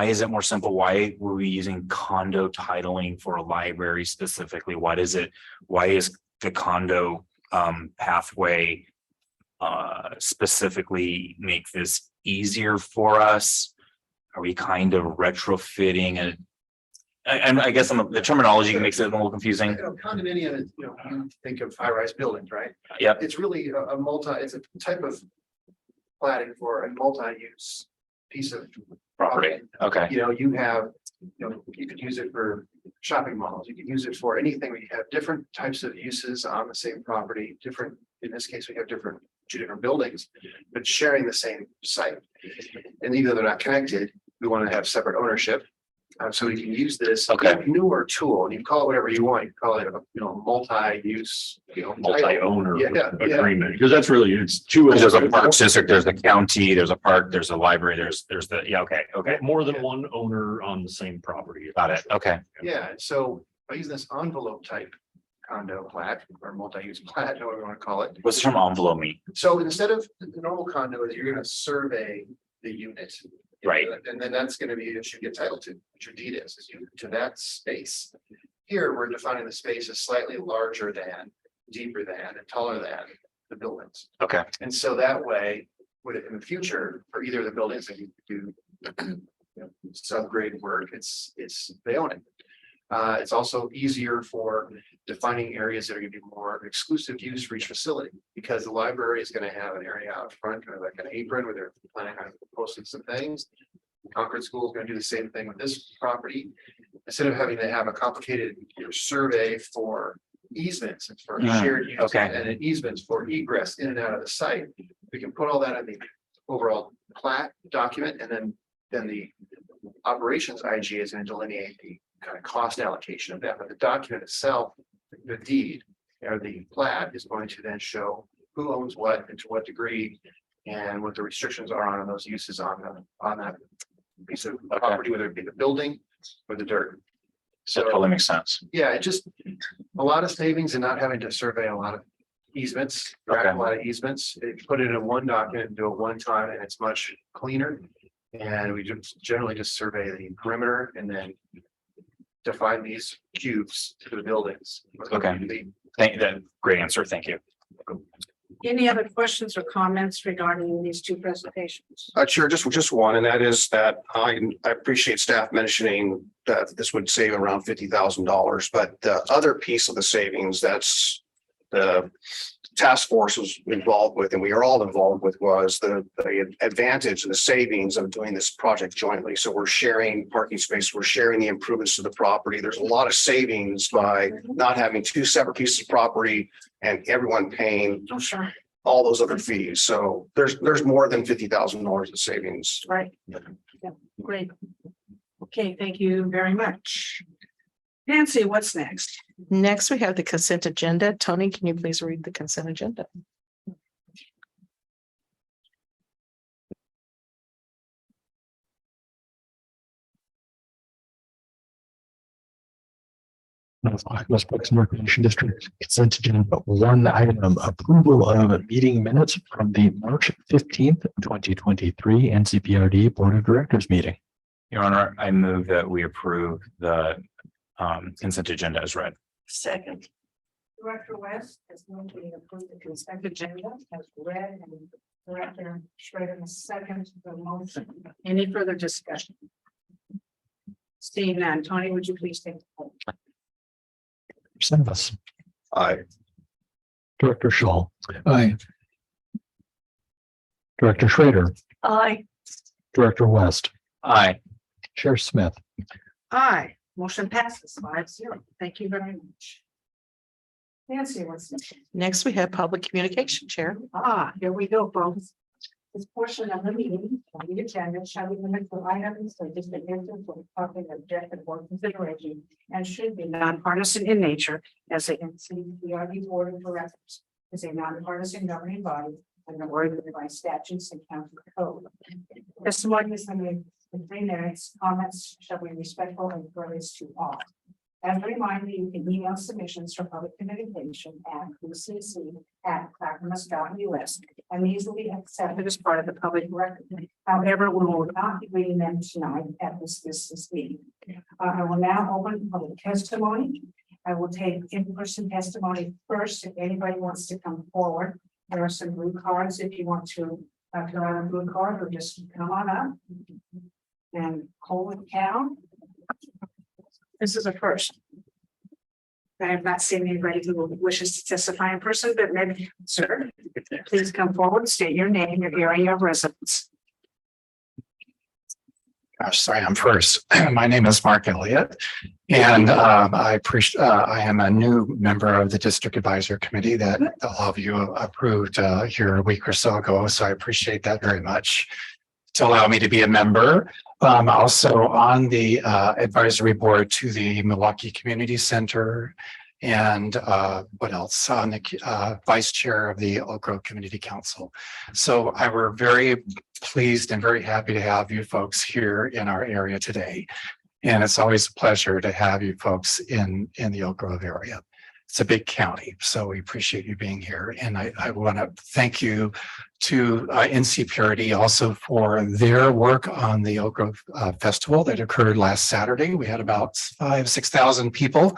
is it more simple? Why were we using condo titling for a library specifically? Why is the condo pathway specifically make this easier for us? Are we kind of retrofitting it? And I guess the terminology makes it a little confusing. Condominium is, you think of high-rise buildings, right? Yep. It's really it's a type of platting for a multi-use piece of property. Okay. You have, you could use it for shopping malls. You can use it for anything where you have different types of uses on the same property, in this case, we have two different buildings, but sharing the same site. And even though they're not connected, we want to have separate ownership. So we can use this newer tool, and you call it whatever you want. You call it multi-use, multi-owner Yeah. agreement, because that's really, it's two. There's a parks district, there's the county, there's a park, there's a library, there's okay. More than one owner on the same property. Got it. Okay. Yeah, so by using this envelope type condo plat or multi-use plat, however you want to call it. What's the term envelope mean? So instead of the normal condo, you're going to survey the unit. Right. And then that's going to be what you get title to, what your deed is to that space. Here, we're defining the space as slightly larger than, deeper than, and taller than the buildings. Okay. And so that way, in the future, for either of the buildings that you do subgrade work, they own it. It's also easier for defining areas that are gonna be more exclusive use for each facility, because the library is gonna have an area out front, kind of like an apron where they're planning on posting some things. Concord School is gonna do the same thing with this property. Instead of having to have a complicated survey for easements and for shared use okay. and then easements for egress in and out of the site, we can put all that in the overall plat document, and then the operations IG is going to delineate the kind of cost allocation of that, but the document itself, the deed or the plat is going to then show who owns what and to what degree, and what the restrictions are on those uses on that piece of property, whether it be the building or the dirt. So it totally makes sense. Yeah, it just, a lot of savings and not having to survey a lot of easements, track a lot of easements. If you put it in one document and do it one time, and it's much cleaner. And we just generally just survey the perimeter and then define these cubes to the buildings. Okay. That great answer. Thank you. Any other questions or comments regarding these two presentations? Sure, just one, and that is that I appreciate staff mentioning that this would save around $50,000, but the other piece of the savings that's the task force was involved with, and we are all involved with, was the advantage and the savings of doing this project jointly. So we're sharing parking space, we're sharing the improvements to the property. There's a lot of savings by not having two separate pieces of property and everyone paying Oh, sure. all those other fees. So there's more than $50,000 in savings. Right. Yeah, great. Okay, thank you very much. Nancy, what's next? Next, we have the consent agenda. Tony, can you please read the consent agenda? West Parks and Recreation District consent agenda. One item, approval of meeting minutes from the March 15th, 2023 NCPRD Board of Directors meeting. Your Honor, I move that we approve the consent agenda as read. Second, Director West has moved to approve the consent agenda as read, and Director Schrader has seconded the motion. Any further discussion? Seeing none, Tony, would you please take the poll? Senvis. Aye. Director Schall. Aye. Director Schrader. aye. Director West. Aye. Chair Smith. Aye, motion passes 5-0. Thank you very much. Nancy, what's next? Next, we have public communication chair. Here we go, folks. This portion of the meeting, on the agenda, shall be limited to items that is the input for the public objective or consideration and should be nonpartisan in nature, as the NCPRD Board of Directors is a nonpartisan governing body and awarded by statutes and county code. Testimony is limited to 3 minutes. Comments shall be respectful and courteous to all. As a reminder, you can email submissions for public communication at ucc@clackamas.us, and these will be accepted as part of the public record. However, we will not be reading them tonight at this meeting. I will now open public testimony. I will take in-person testimony first. If anybody wants to come forward, there are some blue cards if you want to fill out a blue card, or just come on up and hold it down. This is a first. I have not seen anybody who wishes to testify in person, but maybe, sir, please come forward, state your name, your area of residence. Gosh, sorry, I'm first. My name is Mark Elliott, and I appreciate. I am a new member of the District Advisory Committee that all of you approved here a week or so ago. So I appreciate that very much to allow me to be a member. Also on the advisory board to the Milwaukee Community Center, and what else, on the vice chair of the Oak Grove Community Council. So we're very pleased and very happy to have you folks here in our area today. And it's always a pleasure to have you folks in the Oak Grove area. It's a big county, so we appreciate you being here. And I want to thank you to NCPRD also for their work on the Oak Grove Festival that occurred last Saturday. We had about 5,000-6,000 people.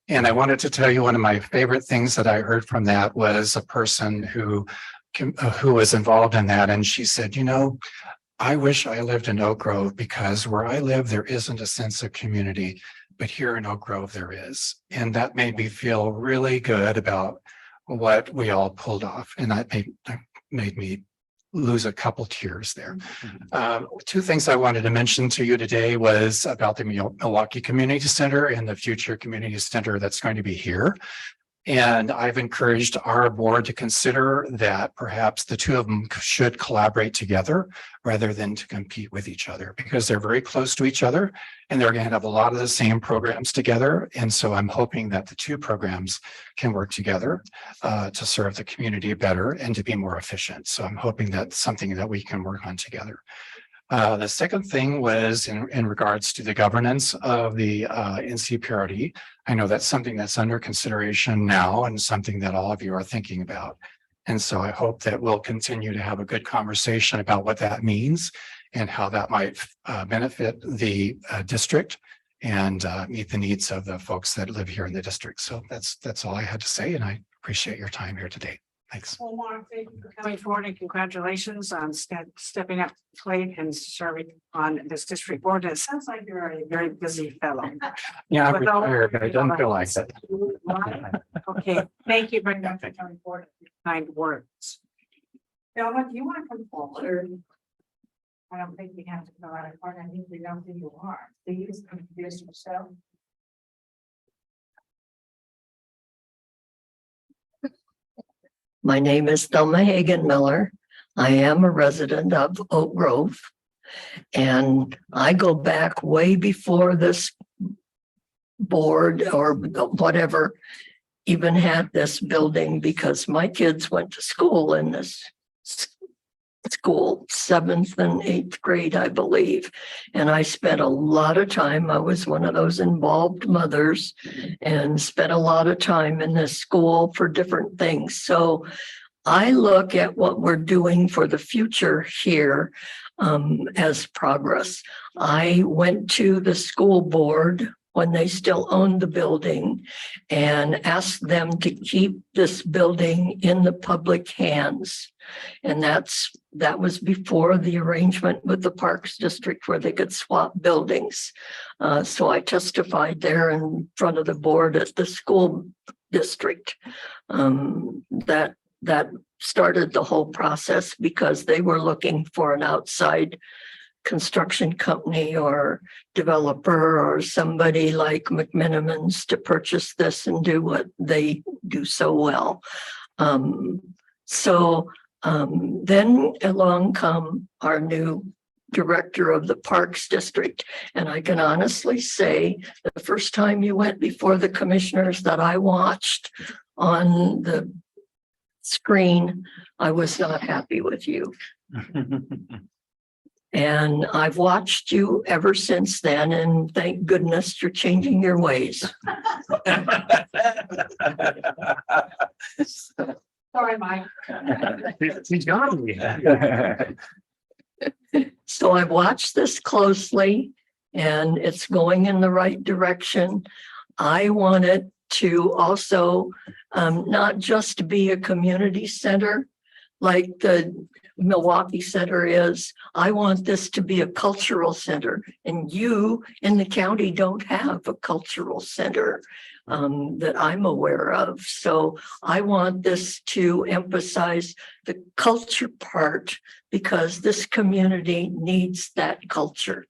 And I wanted to tell you one of my favorite things that I heard from that was a person who was involved in that. And she said, you know, I wish I lived in Oak Grove, because where I live, there isn't a sense of community. but here in Oak Grove there is. And that made me feel really good about what we all pulled off. And that made me lose a couple tears there. Two things I wanted to mention to you today was about the Milwaukee Community Center and the future community center that's going to be here. And I've encouraged our board to consider that perhaps the two of them should collaborate together rather than to compete with each other, because they're very close to each other and they're going to have a lot of the same programs together. And so I'm hoping that the two programs can work together to serve the community better and to be more efficient. So I'm hoping that's something that we can work on together. The second thing was in regards to the governance of the NCPRD. I know that's something that's under consideration now and something that all of you are thinking about. And so I hope that we'll continue to have a good conversation about what that means and how that might benefit the district and meet the needs of the folks that live here in the district. So that's all I had to say, and I appreciate your time here today. Thanks. Well, Mark, thank you for coming forward and congratulations on stepping up to the plate and serving on this district board. It sounds like you're a very busy fellow. Yeah, I'm With all- retired, but it doesn't feel like it. Okay, thank you very much for coming forward with your kind words. Velma, do you want to come forward? I don't think we have to fill out a card. I think we know who you are. Please introduce yourself. My name is Thelma Hagen Miller. I am a resident of Oak Grove. And I go back way before this board or whatever even had this building, because my kids went to school in this school, 7th and 8th grade, I believe. And I spent a lot of time, I was one of those involved mothers and spent a lot of time in this school for different things. So I look at what we're doing for the future here as progress. I went to the school board when they still owned the building and asked them to keep this building in the public hands. And that was before the arrangement with the Parks District where they could swap buildings. So I testified there in front of the board at the school district. That started the whole process because they were looking for an outside construction company or developer or somebody like McMenamins to purchase this and do what they do so well. Then along come our new director of the Parks District. And I can honestly say the first time you went before the commissioners that I watched on the screen, I was not happy with you. And I've watched you ever since then, and thank goodness you're changing your ways. Sorry, Mike. He's got me. So I've watched this closely and it's going in the right direction. I want it to also not just be a community center like the Milwaukee Center is. I want this to be a cultural center, and you in the county don't have a cultural center that I'm aware of. So I want this to emphasize the culture part because this community needs that culture.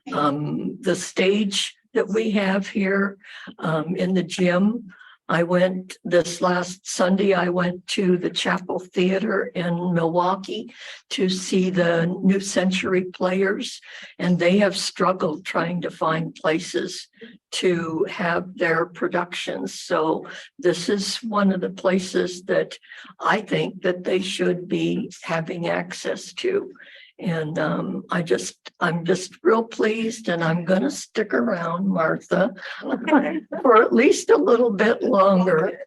The stage that we have here in the gym, I went this last Sunday, I went to the Chapel Theater in Milwaukee to see the New Century Players, and they have struggled trying to find places to have their productions. So this is one of the places that I think that they should be having access to. And I'm just real pleased, and I'm going to stick around, Martha, for at least a little bit longer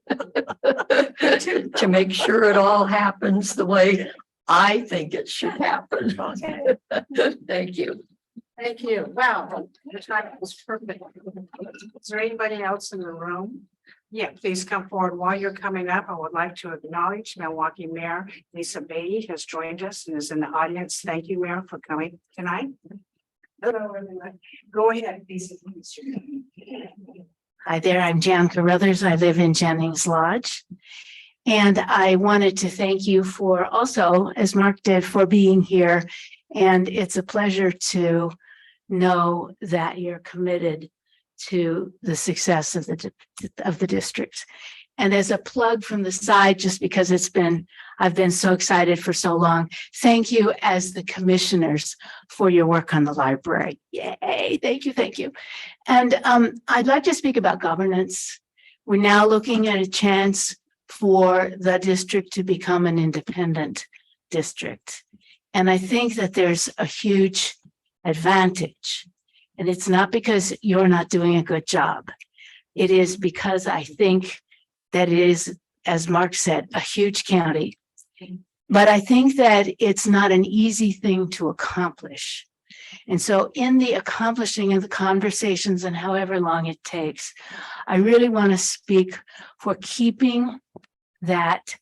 to make sure it all happens the way I think it should happen. Thank you. Thank you. Wow, the time was perfect. Is there anybody else in the room? Yeah, please come forward. While you're coming up, I would like to acknowledge Milwaukee Mayor Lisa Beatty has joined us and is in the audience. Thank you, Mayor, for coming tonight. Hello, everyone. Go ahead, Lisa. Hi there, I'm Jan Carruthers. I live in Jennings Lodge. And I wanted to thank you for also, as Mark did, for being here. And it's a pleasure to know that you're committed to the success of the district. And as a plug from the side, just because I've been so excited for so long. Thank you as the commissioners for your work on the library. Yay, thank you, thank you. And I'd like to speak about governance. We're now looking at a chance for the district to become an independent district. And I think that there's a huge advantage. And it's not because you're not doing a good job. It is because I think that it is, as Mark said, a huge county. But I think that it's not an easy thing to accomplish. And so in the accomplishing of the conversations and however long it takes, I really want to speak for keeping that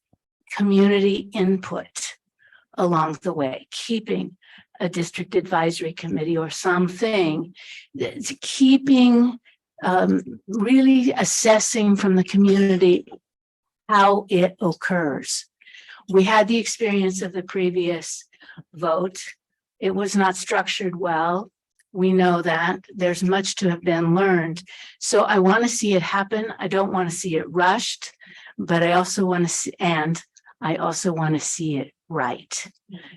community input along the way, keeping a district advisory committee or something, keeping really assessing from the community how it occurs. We had the experience of the previous vote. It was not structured well. We know that there's much to have been learned. So I want to see it happen. I don't want to see it rushed, but I also want to see it right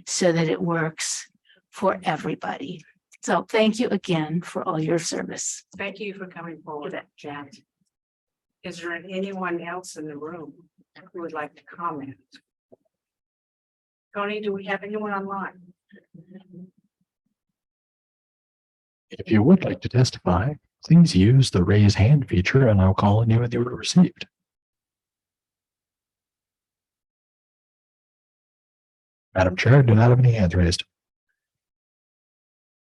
so that it works for everybody. So thank you again for all your service. Thank you for coming forward, Jan. Is there anyone else in the room who would like to comment? Tony, do we have anyone online? If you would like to testify, please use the raise hand feature and I'll call on you when you are received. Madam Chair, I do not have any hands raised.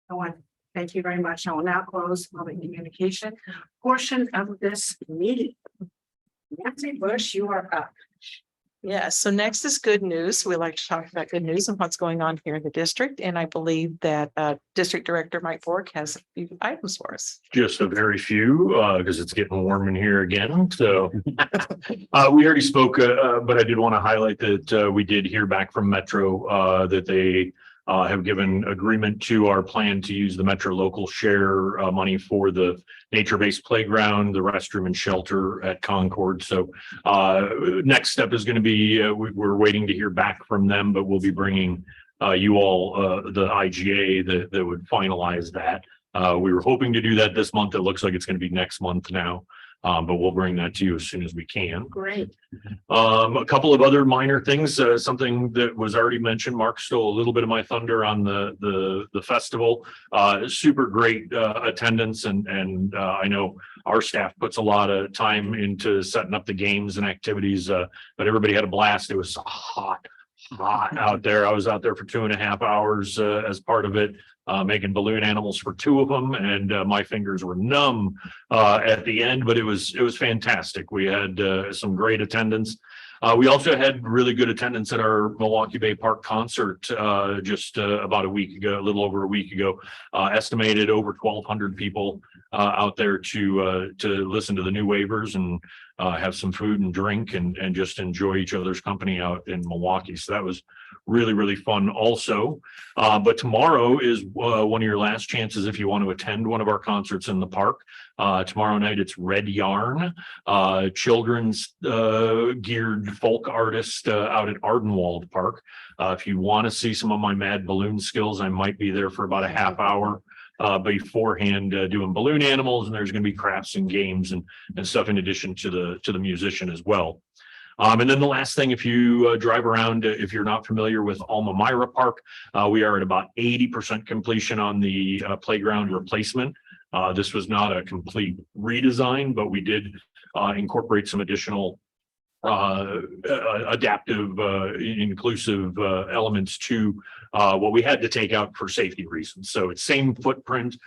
No one. Thank you very much. I will now close public communication portion of this meeting. Nancy Bush, you are up. Yeah, so next is good news. We like to talk about good news and what's going on here in the district. And I believe that District Director Mike Bork has a few items for us. Just a very few, because it's getting warm in here again. So we already spoke, but I did want to highlight that we did hear back from Metro that they have given agreement to our plan to use the Metro local share money for the nature-based playground, the restroom and shelter at Concord. So next step is going to be, we're waiting to hear back from them, but we'll be bringing you all the IGA that would finalize that. We were hoping to do that this month. It looks like it's going to be next month now. But we'll bring that to you as soon as we can. Great. A couple of other minor things, something that was already mentioned. Mark stole a little bit of my thunder on the festival. Super great attendance, and I know our staff puts a lot of time into setting up the games and activities, but everybody had a blast. It was hot out there. I was out there for 2.5 hours as part of it. Making balloon animals for 2 of them, and my fingers were numb at the end, but it was fantastic. We had some great attendance. We also had really good attendance at our Milwaukee Bay Park concert just about a week ago, a little over a week ago. Estimated over 1,200 people out there to listen to the new waivers and have some food and drink and just enjoy each other's company out in Milwaukee. So that was really fun also. But tomorrow is one of your last chances if you want to attend one of our concerts in the park. Tomorrow night it's Red Yarn, children's geared folk artist out at Ardenwald Park. If you want to see some of my mad balloon skills, I might be there for about a half hour beforehand doing balloon animals, and there's going to be crafts and games and stuff in addition to the musician as well. And then the last thing, if you drive around, if you're not familiar with Alma Myra Park, we are at about 80% completion on the playground replacement. This was not a complete redesign, but we did incorporate some additional adaptive, inclusive elements to what we had to take out for safety reasons. So it's same footprint,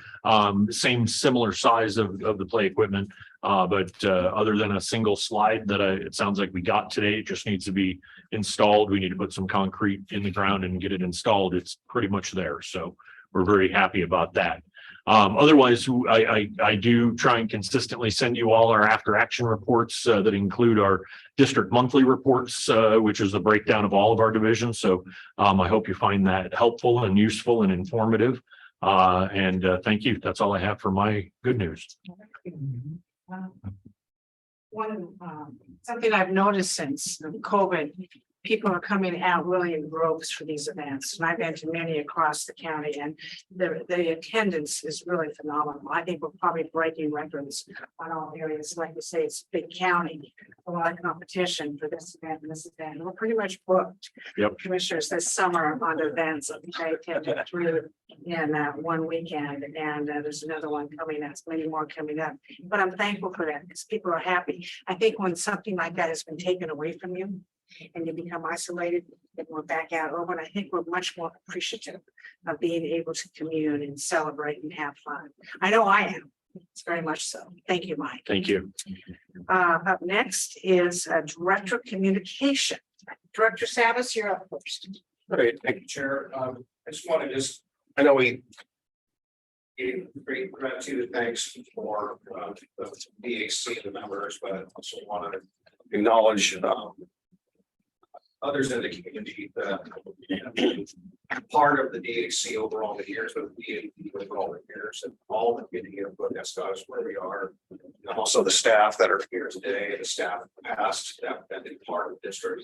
same similar size of the play equipment, but other than a single slide that it sounds like we got today, it just needs to be installed. We need to put some concrete in the ground and get it installed. It's pretty much there. So we're very happy about that. Otherwise, I do try and consistently send you all our after action reports that include our district monthly reports, which is a breakdown of all of our divisions. So I hope you find that helpful and useful and informative. Thank you. That's all I have for my good news. Something I've noticed since COVID, people are coming out really in groves for these events. And I've been to many across the county, and the attendance is really phenomenal. I think we're probably breaking records on all areas. Like you say, it's a big county, a lot of competition for this event and this event. We're pretty much booked. Yep. Commissioners this summer on events. I attended 3 in one weekend, and there's another one coming up, many more coming up. But I'm thankful for that because people are happy. I think when something like that has been taken away from you, and you become isolated, and we're back out over. And I think we're much more appreciative of being able to commune and celebrate and have fun. I know I am. It's very much so. Thank you, Mike. Thank you. Up next is Director of Communication. Director Savas, you're up first. Great, thank you, Chair. I just want to I know we gave great gratitude and thanks for the DHC, the members, but I also want to acknowledge others in the community that part of the DHC over all the years, but the over all the years, and all the community input that's got us where we are. And also the staff that are here today, the staff past that have been part of the district.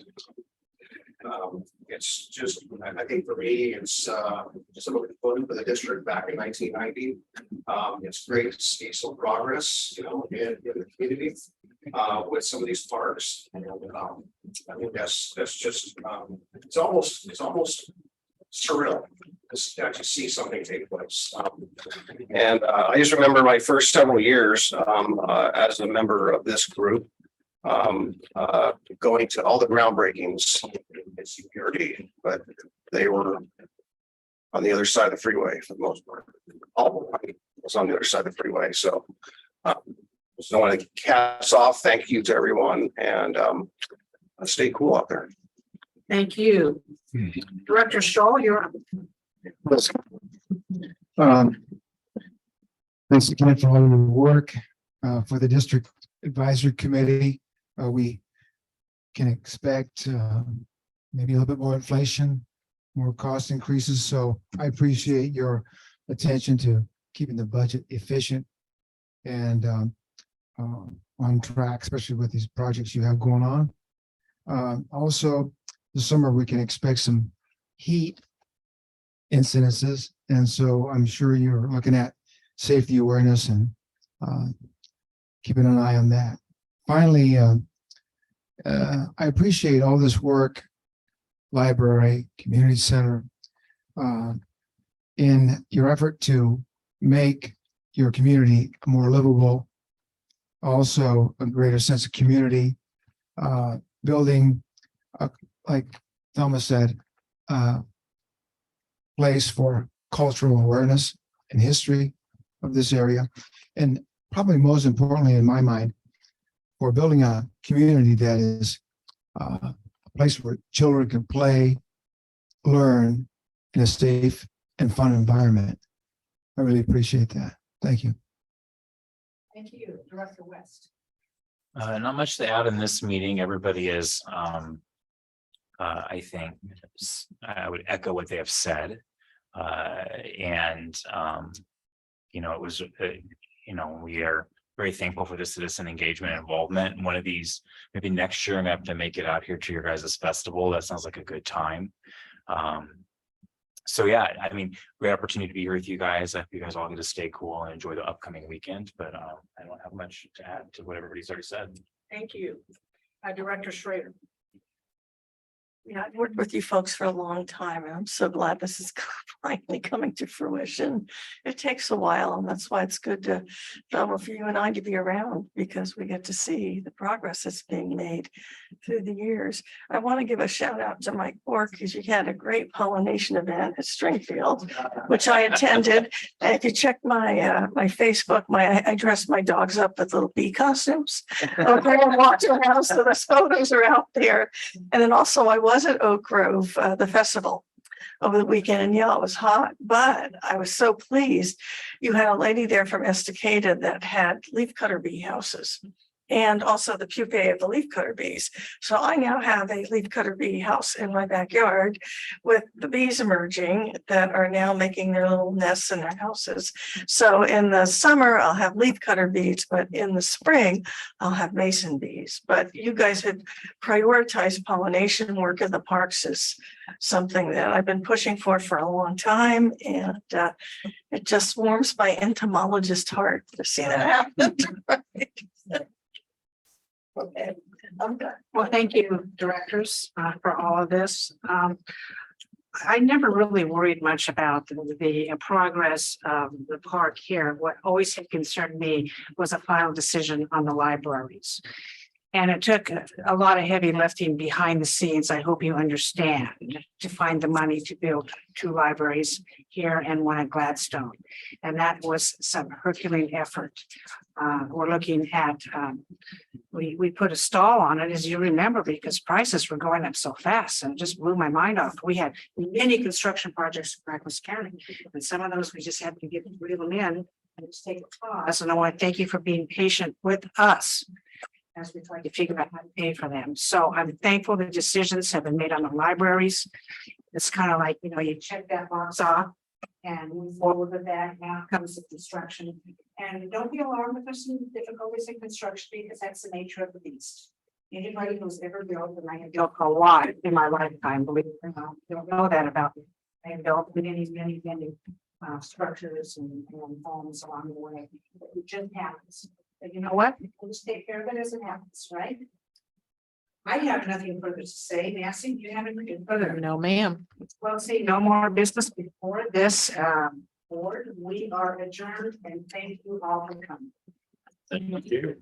It's just, I think for me, it's somebody voted for the district back in 1990. It's great to see some progress, in the community with some of these parks. And I think that's just it's almost surreal to actually see something take place. And I just remember my first several years as a member of this group. Going to all the groundbreakings in NCPRD, but they were on the other side of the freeway for the most part. All was on the other side of the freeway. So I want to caps off. Thank you to everyone, and stay cool out there. Thank you. Director Stoll, you're up. Thanks again for all your work for the District Advisory Committee. We can expect maybe a little bit more inflation, more cost increases. So I appreciate your attention to keeping the budget efficient and on track, especially with these projects you have going on. Also, this summer we can expect some heat incidences, and so I'm sure you're looking at safety awareness and keeping an eye on that. Finally, I appreciate all this work, library, community center, in your effort to make your community more livable, also a greater sense of community, building, like Thomas said, place for cultural awareness and history of this area. And probably most importantly in my mind, for building a community that is a place where children can play, learn in a safe and fun environment. I really appreciate that. Thank you. Thank you, Director West. Not much to add in this meeting. Everybody is, I think, I would echo what they have said. It was, we are very thankful for the citizen engagement and involvement. And one of these, maybe next year, I'm gonna have to make it out here to your guys' festival. That sounds like a good time. So yeah, I mean, great opportunity to be here with you guys. I hope you guys all get to stay cool and enjoy the upcoming weekend, but I don't have much to add to what everybody's already said. Thank you. Director Schrader. Yeah, I've worked with you folks for a long time, and I'm so glad this is finally coming to fruition. It takes a while, and that's why it's good to travel for you and I to be around, because we get to see the progress that's being made through the years. I want to give a shout out to Mike Bork, because you had a great pollination event at Stringfield, which I attended. And if you check my my Facebook, I dressed my dogs up with little bee costumes. Okay, and walked around, so the photos are out there. And then also I was at Oak Grove, the festival over the weekend, and yeah, it was hot, but I was so pleased. You had a lady there from Estacada that had leafcutter bee houses and also the pupae of the leafcutter bees. So I now have a leafcutter bee house in my backyard with the bees emerging that are now making their little nests in their houses. So in the summer, I'll have leafcutter bees, but in the spring, I'll have mason bees. But you guys have prioritized pollination work in the parks is something that I've been pushing for a long time. And it just warms my entomologist heart to see that happen. Okay, I'm done. Well, thank you, directors, for all of this. I never really worried much about the progress of the park here. What always had concerned me was a final decision on the libraries. And it took a lot of heavy lifting behind the scenes, I hope you understand, to find the money to build 2 libraries here and one at Gladstone. And that was some Herculean effort. We're looking at, we put a stall on it, as you remember, because prices were going up so fast, and it just blew my mind off. We had many construction projects in Douglas County, and some of those we just had to reel them in and just take a pause. And I want to thank you for being patient with us as we try to figure out how to pay for them. So I'm thankful the decisions have been made on the libraries. It's kind of like, you check that box off and move forward with that. Now comes the construction. And don't be alarmed if there's some difficulties in construction, because that's the nature of the beast. Anybody who's ever built, and I have built a lot in my lifetime, believe it or not, don't know that about me. I have built many structures and homes along the way. It just happens. But you know what? We'll just take care of it as it happens, right? I have nothing further to say. Nancy, do you have anything further? No, ma'am. Well, see, no more business before this board. We are adjourned, and thank you all for coming. Thank you.